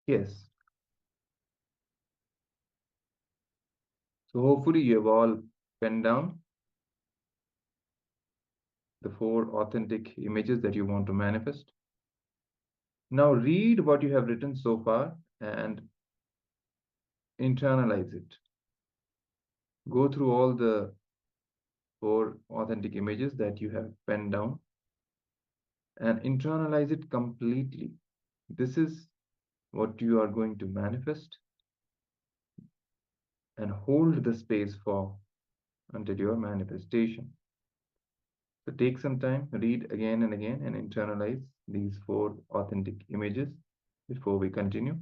Yes. So hopefully you have all penned down the 4 authentic images that you want to manifest. Now read what you have written so far and internalize it. Go through all the 4 authentic images that you have penned down and internalize it completely. This is what you are going to manifest, and hold the space for until your manifestation. So take some time, read again and again, and internalize these 4 authentic images before we continue.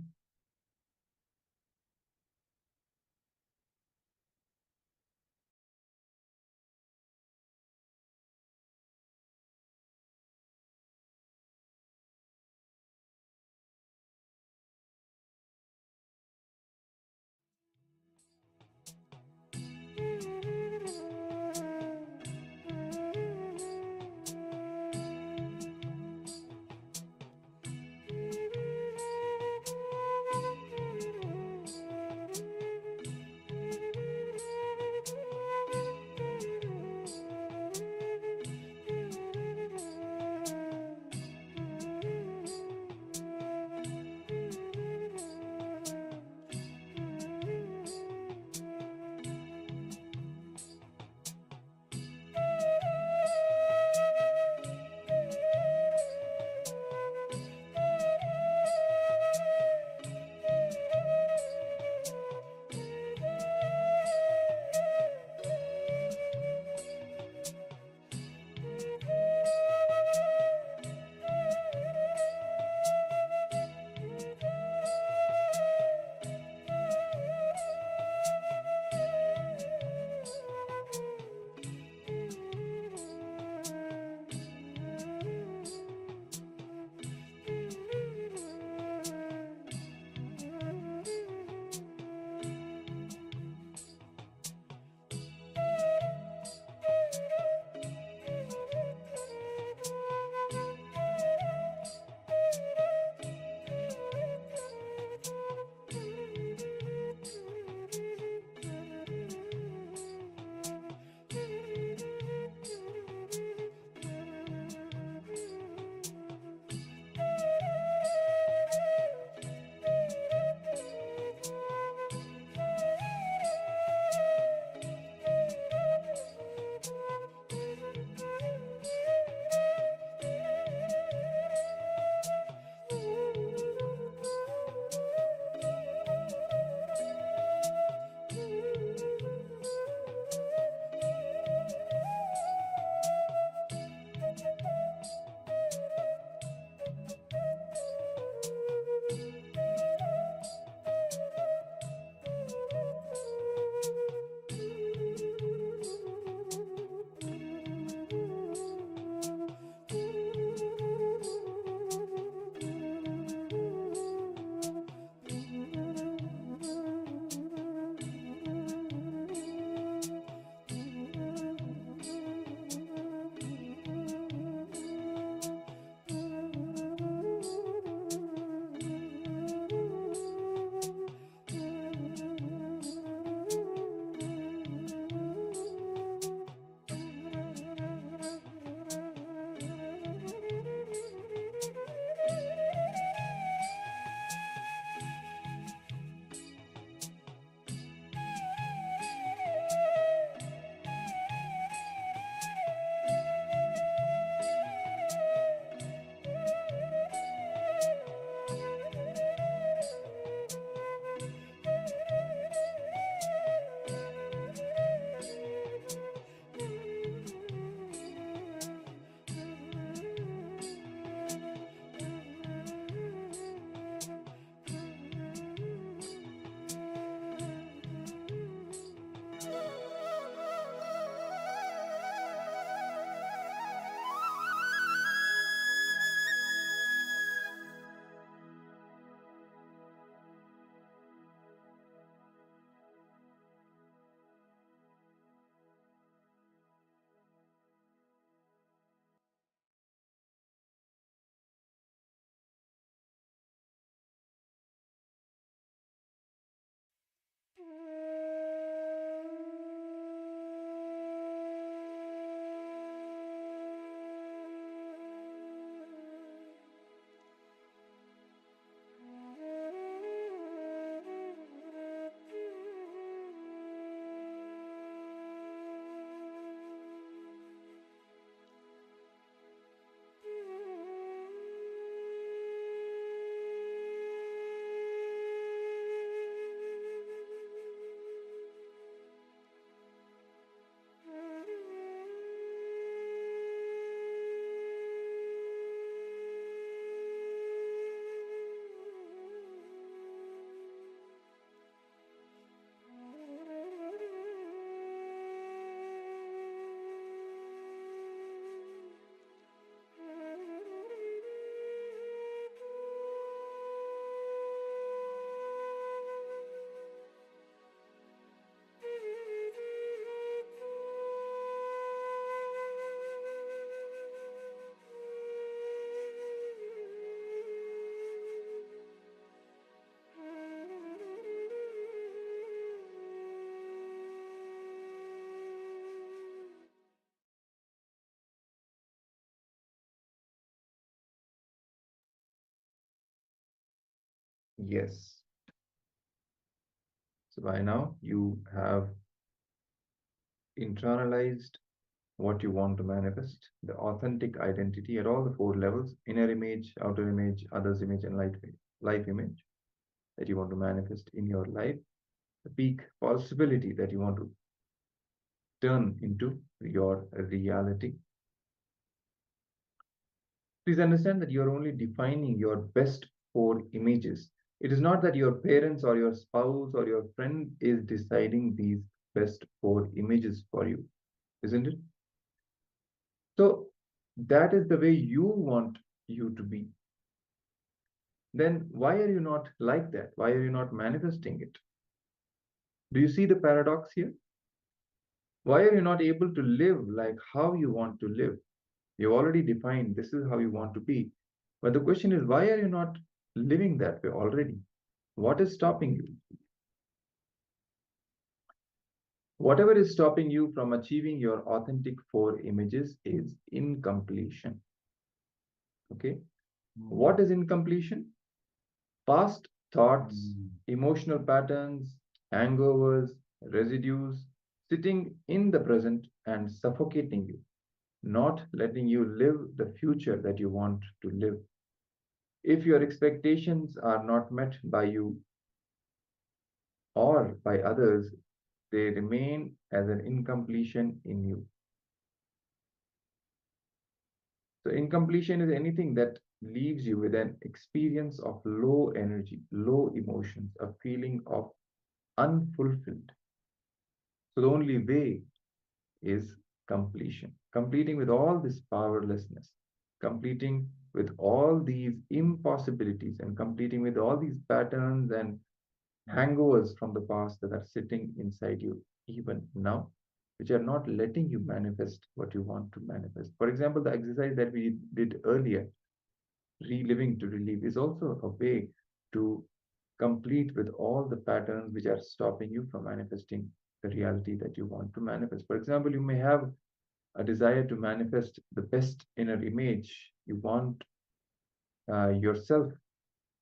Yes. So by now you have internalized what you want to manifest, the authentic identity at all the four levels: inner image, outer image, others image, and life image that you want to manifest in your life, the peak possibility that you want to turn into your reality. Please understand that you're only defining your best four images. It is not that your parents or your spouse or your friend is deciding these best four images for you, isn't it? So that is the way you want you to be. Then why are you not like that? Why are you not manifesting it? Do you see the paradox here? Why are you not able to live like how you want to live? You've already defined this is how you want to be. But the question is, why are you not living that way already? What is stopping you? Whatever is stopping you from achieving your authentic four images is incompletion. Okay? What is incompletion? Past thoughts, emotional patterns, hangovers, residues, sitting in the present and suffocating you, not letting you live the future that you want to live. If your expectations are not met by you or by others, they remain as an incompletion in you. So, incompletion is anything that leaves you with an experience of low energy, low emotions, a feeling of unfulfilled. So, the only way is completion, completing with all this powerlessness, completing with all these impossibilities, and completing with all these patterns and hangovers from the past that are sitting inside you even now, which are not letting you manifest what you want to manifest. For example, the exercise that we did earlier, reliving to relieve, is also a way to complete with all the patterns which are stopping you from manifesting the reality that you want to manifest. For example, you may have a desire to manifest the best inner image. You want yourself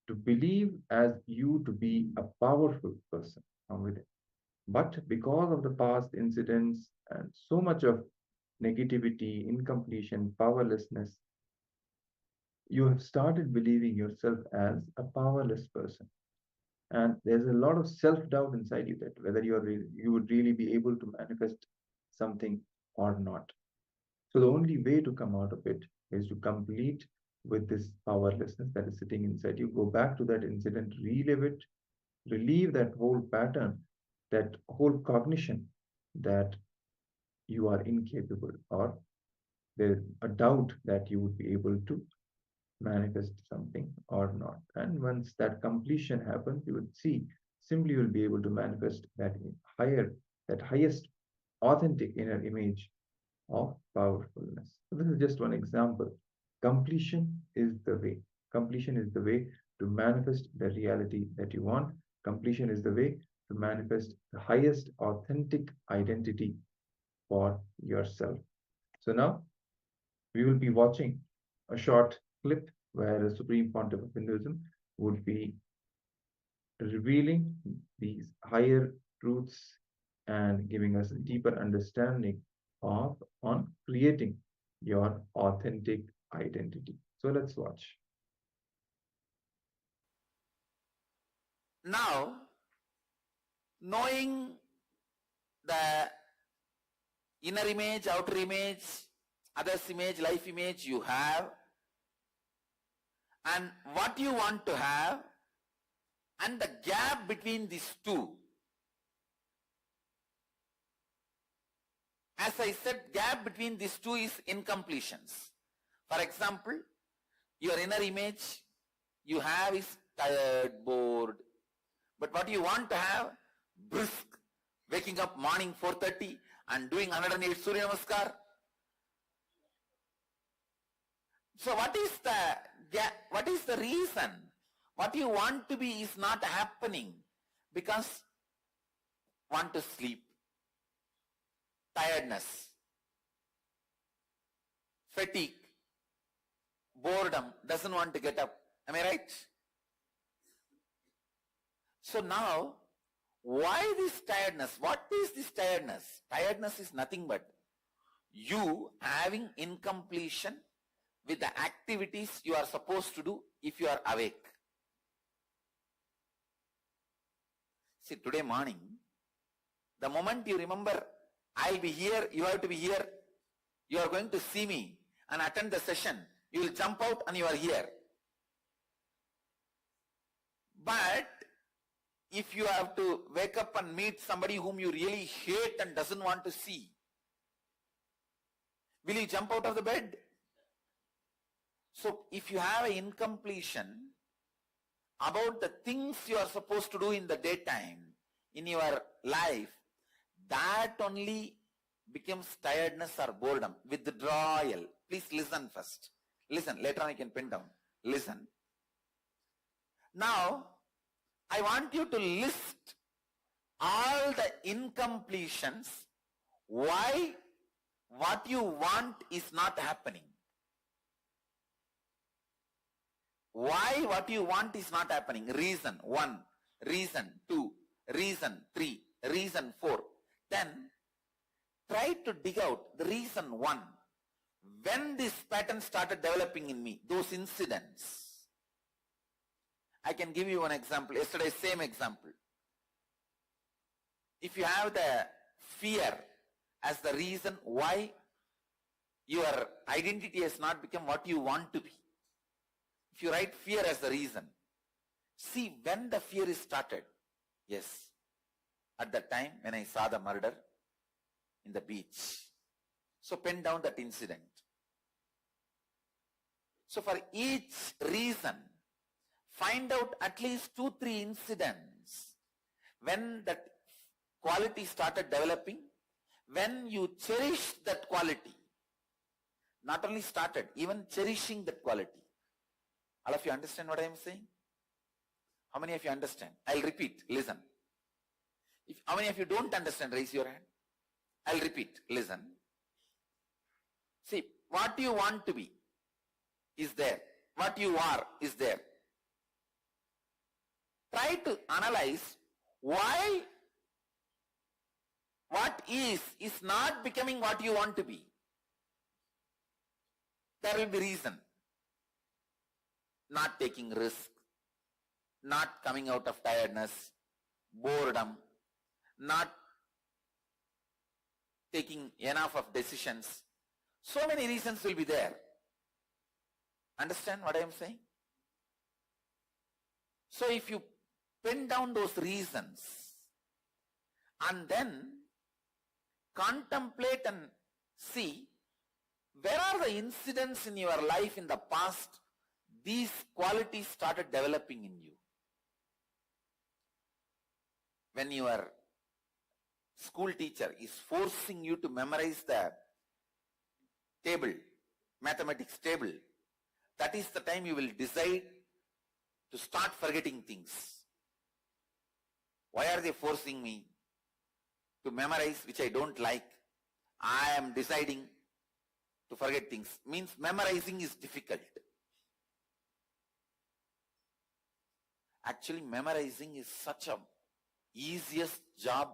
to believe as you to be a powerful person from within. But because of the past incidents and so much of negativity, incompletion, powerlessness, you have started believing yourself as a powerless person. And there's a lot of self-doubt inside you that whether you would really be able to manifest something or not. So the only way to come out of it is to complete with this powerlessness that is sitting inside you. Go back to that incident, relive it, relieve that whole pattern, that whole cognition that you are incapable, or there's a doubt that you would be able to manifest something or not. And once that completion happens, you would see simply you'll be able to manifest that highest authentic inner image of powerfulness. So this is just one example. Completion is the way. Completion is the way to manifest the reality that you want. Completion is the way to manifest the highest authentic identity for yourself. So now we will be watching a short clip where the Supreme Pontiff of Hinduism would be revealing these higher truths and giving us a deeper understanding of on creating your authentic identity. So let's watch. Now, knowing the inner image, outer image, others image, life image you have, and what you want to have, and the gap between these two. As I said, gap between these two is incompletions. For example, your inner image you have is tired, bored. But what you want to have, brisk, waking up morning 4:30 and doing 108 Surya Namaskar. So what is the reason? What you want to be is not happening because want to sleep, tiredness, fatigue, boredom, doesn't want to get up. Am I right? So now, why this tiredness? What is this tiredness? Tiredness is nothing but you having incompletion with the activities you are supposed to do if you are awake. See, today morning, the moment you remember, I'll be here, you have to be here, you are going to see me and attend the session, you will jump out and you are here. But if you have to wake up and meet somebody whom you really hate and doesn't want to see, will you jump out of the bed? So if you have an incompletion about the things you are supposed to do in the daytime, in your life, that only becomes tiredness or boredom, withdrawal. Please listen first. Listen, later on I can pin down. Listen. Now, I want you to list all the incompletions, why what you want is not happening. Why what you want is not happening. Reason 1, reason 2, reason 3, reason 4. Then try to dig out the reason 1. When this pattern started developing in me, those incidents. I can give you one example. Yesterday, same example. If you have the fear as the reason why your identity has not become what you want to be, if you write fear as the reason, see when the fear is started. Yes, at the time when I saw the murder in the beach. So pen down that incident. So for each reason, find out at least 2-3 incidents when that quality started developing, when you cherished that quality. Not only started, even cherishing that quality. All of you understand what I am saying? How many of you understand? I'll repeat, listen. How many of you don't understand, raise your hand. I'll repeat, listen. See, what you want to be is there. What you are is there. Try to analyze why what is not becoming what you want to be. There will be reason. Not taking risk, not coming out of tiredness, boredom, not taking enough of decisions. So many reasons will be there. Understand what I am saying? So if you pin down those reasons and then contemplate and see where are the incidents in your life in the past these qualities started developing in you. When your school teacher is forcing you to memorize the table, mathematics table, that is the time you will decide to start forgetting things. Why are they forcing me to memorize which I don't like? I am deciding to forget things. Means memorizing is difficult. Actually, memorizing is such a easiest job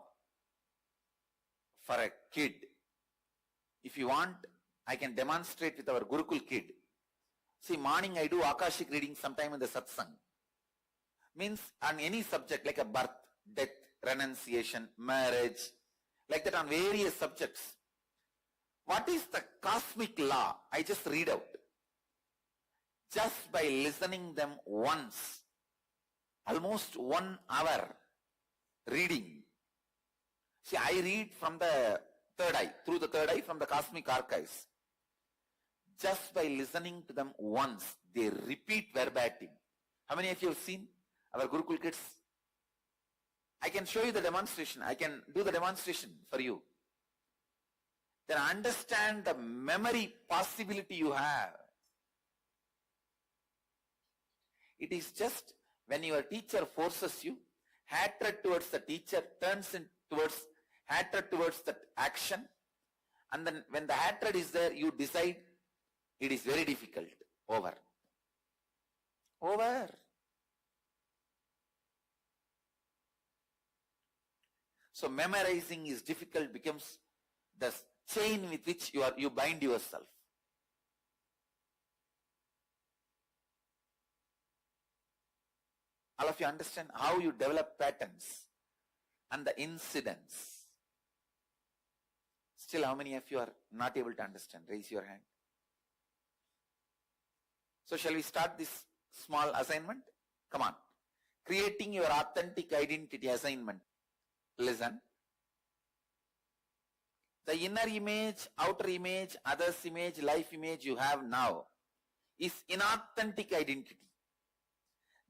for a kid. If you want, I can demonstrate with our Gurukul kid. See, morning I do Akashic reading sometime in the satsang. Means on any subject like a birth, death, renunciation, marriage, like that on various subjects. What is the cosmic law? I just read out. Just by listening them once, almost 1 hour reading. See, I read from the third eye, through the third eye from the cosmic archives. Just by listening to them once, they repeat verbatim. How many of you have seen our Gurukul kids? I can show you the demonstration. I can do the demonstration for you. Then understand the memory possibility you have. It is just when your teacher forces you, hatred towards the teacher turns towards hatred towards that action. And then when the hatred is there, you decide it is very difficult. Over. Over. So memorizing is difficult, becomes the chain with which you bind yourself. All of you understand how you develop patterns and the incidents. Still, how many of you are not able to understand? Raise your hand. So shall we start this small assignment? Come on. Creating your authentic identity assignment. Listen. The inner image, outer image, others image, life image you have now is inauthentic identity.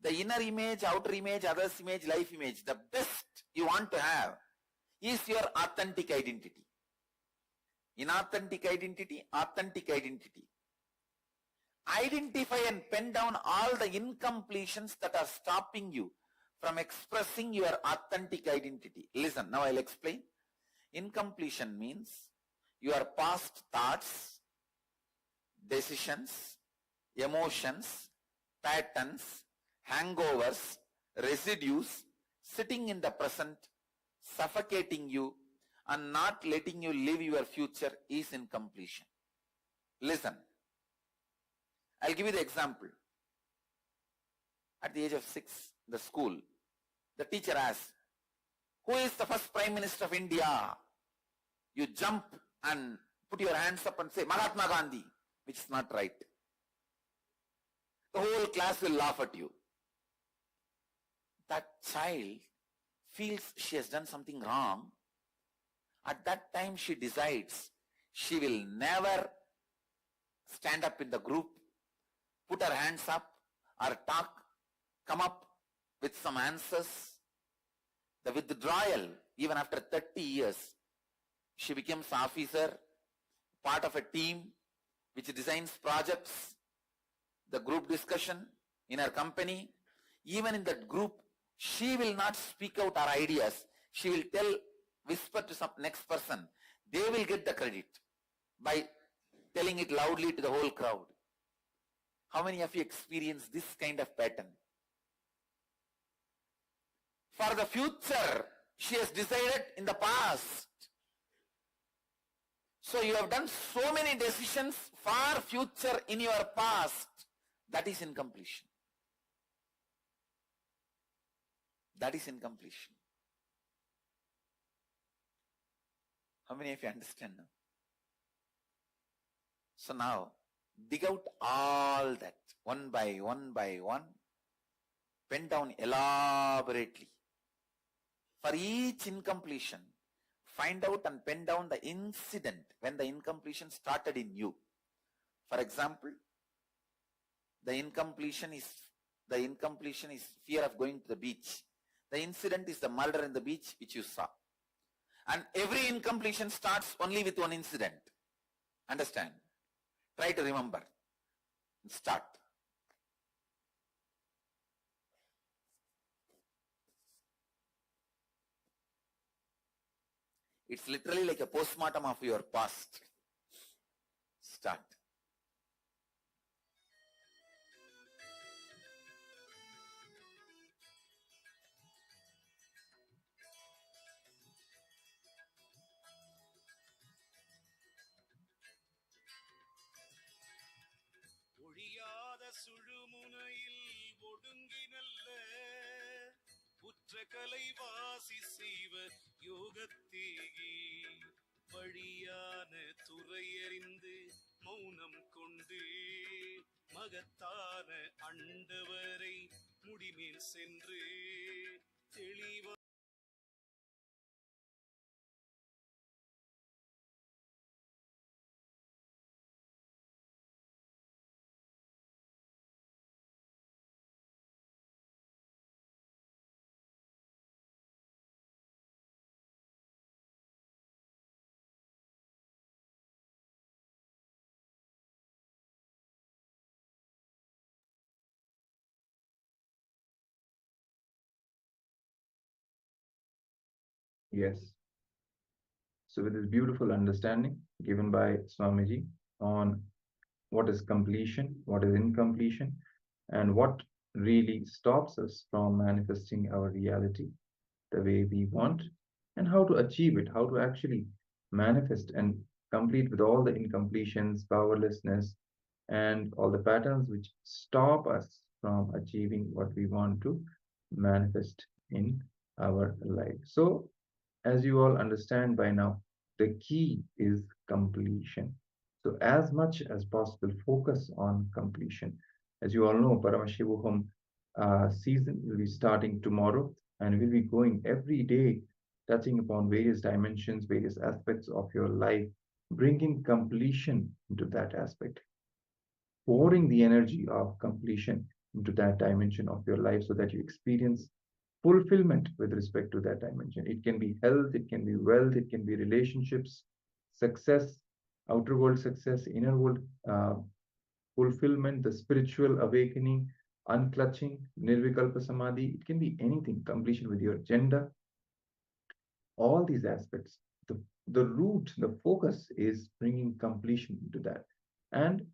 The inner image, outer image, others image, life image, the best you want to have is your authentic identity. Inauthentic identity, authentic identity. Identify and pen down all the incompletions that are stopping you from expressing your authentic identity. Listen, now I'll explain. Incompletion means your past thoughts, decisions, emotions, patterns, hangovers, residues sitting in the present, suffocating you and not letting you live your future is incompletion. Listen, I'll give you the example. At the age of 6, the school, the teacher asks, who is the first Prime Minister of India? You jump and put your hands up and say, Mahatma Gandhi, which is not right. The whole class will laugh at you. That child feels she has done something wrong. At that time she decides she will never stand up in the group, put her hands up or talk, come up with some answers. The withdrawal, even after 30 years, she becomes officer, part of a team which designs projects, the group discussion in her company. Even in that group, she will not speak out her ideas. She will whisper to some next person. They will get the credit by telling it loudly to the whole crowd. How many of you experience this kind of pattern? For the future, she has decided in the past. So you have done so many decisions for future in your past. That is incompletion. That is incompletion. How many of you understand now? So now, dig out all that one by one, pen down elaborately. For each incompletion, find out and pen down the incident when the incompletion started in you. For example, the incompletion is fear of going to the beach. The incident is the murder in the beach which you saw. And every incompletion starts only with one incident. Understand? Try to remember. Start. It's literally like a postmortem of your past. Start. ஒழியாத சுழுமுனையில் ஒடுங்கி நல்ல புற்றகலை வாசி செய்வ யோகத்தேகி வழியான துறையறிந்து மௌனம் கொண்டு மகத்தான அண்டவரை முடிமேல் சென்று தெளிவ Yes. So with this beautiful understanding given by Swamiji on what is completion, what is incompletion, and what really stops us from manifesting our reality the way we want, and how to achieve it, how to actually manifest and complete with all the incompletions, powerlessness, and all the patterns which stop us from achieving what we want to manifest in our life. So, as you all understand by now, the key is completion. So, as much as possible, focus on completion. As you all know, Paramashivoham season will be starting tomorrow, and we'll be going every day, touching upon various dimensions, various aspects of your life, bringing completion into that aspect, pouring the energy of completion into that dimension of your life so that you experience fulfillment with respect to that dimension. It can be health, it can be wealth, it can be relationships, success, outer world success, inner world fulfillment, the spiritual awakening, unclutching, nirvikalpa samadhi. It can be anything, completion with your gender. All these aspects, the root, the focus is bringing completion into that. And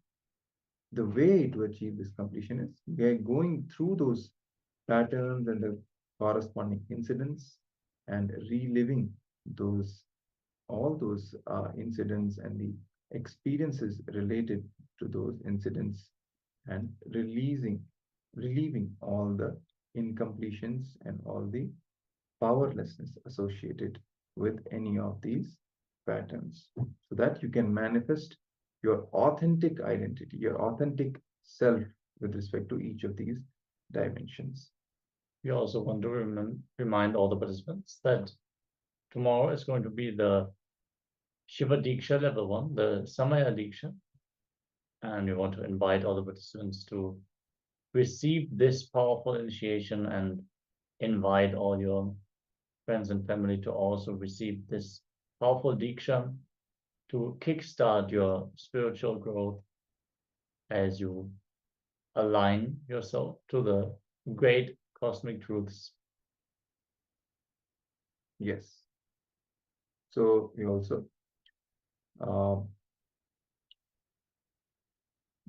the way to achieve this completion is by going through those patterns and the corresponding incidents and reliving all those incidents and the experiences related to those incidents, and relieving all the incompletions and all the powerlessness associated with any of these patterns, so that you can manifest your authentic identity, your authentic self with respect to each of these dimensions. We also want to remind all the participants that tomorrow is going to be the Shiva Diksha level 1, the Samaya Diksha. And we want to invite all the participants to receive this powerful initiation and invite all your friends and family to also receive this powerful Diksha to kickstart your spiritual growth as you align yourself to the great cosmic truths. Yes. So we also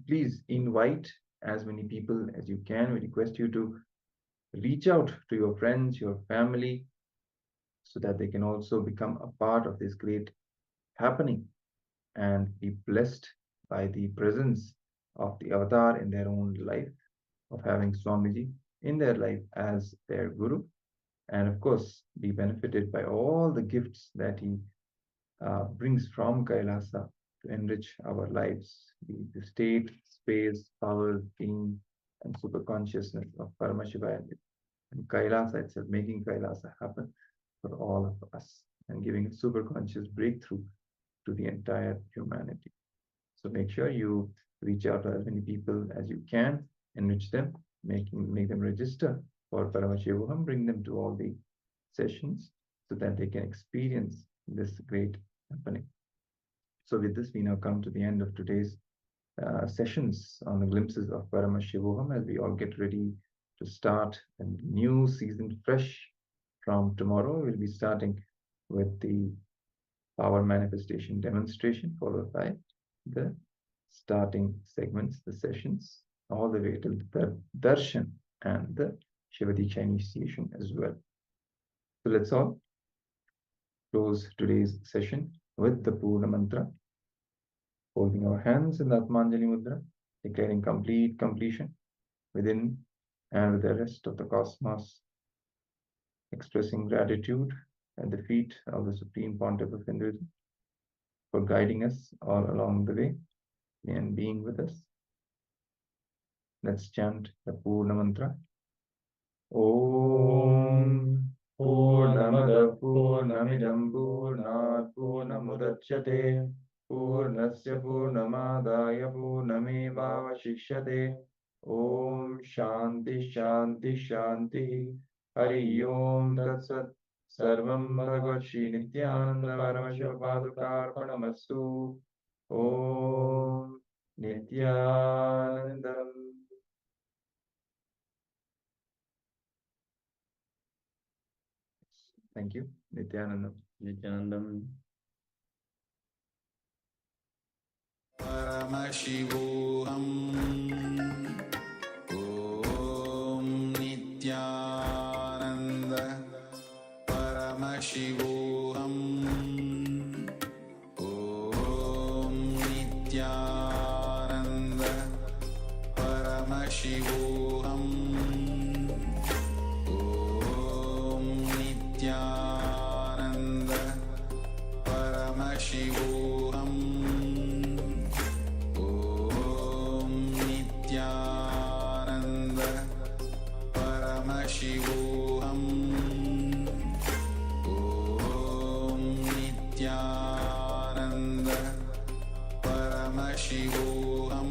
please invite as many people as you can. We request you to reach out to your friends, your family, so that they can also become a part of this great happening and be blessed by the presence of the avatar in their own life, of having Swamiji in their life as their guru, and of course be benefited by all the gifts that he brings from Kailasa to enrich our lives, the state, space, power, being, and super consciousness of Paramashiva and Kailasa itself, making Kailasa happen for all of us and giving a super conscious breakthrough to the entire humanity. So make sure you reach out to as many people as you can, enrich them, make them register for Paramashivoham, bring them to all the sessions so that they can experience this great happening. So with this, we now come to the end of today's sessions on the glimpses of Paramashivoham as we all get ready to start a new season fresh. From tomorrow, we'll be starting with the power manifestation demonstration, followed by the starting segments, the sessions, all the way till the darshan and the Shiva Diksha initiation as well. So let's all close today's session with the Purna Mantra, holding our hands in the Atmanjali Mudra, declaring complete completion within and with the rest of the cosmos, expressing gratitude at the feet of the Supreme Pontiff of Hinduism for guiding us all along the way and being with us. Let's chant the Purna Mantra. Om Purnamada Purnamidam Purnat Purnamudachyate Purnasya Purnamadaya Purnamevavashishyate. Om Shanti Shanti Shanti. Hari Om Tat Sat. Sarvam Bhagavad Shri Nityananda Paramashiva Padukarpanamastu. Om Nityanandam. Thank you, Nityanandam. Nityanandam. Paramashivoham. Om Nityananda. Paramashivoham. Paramashivoham Om Nityananda Paramashivoham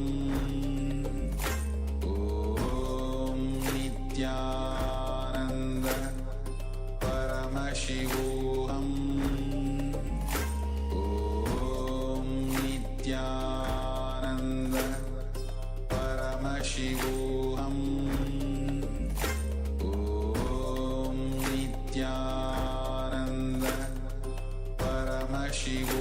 Om Nityananda Paramashivoham Om Nityananda Paramashivoham Om Nityananda Paramashivoham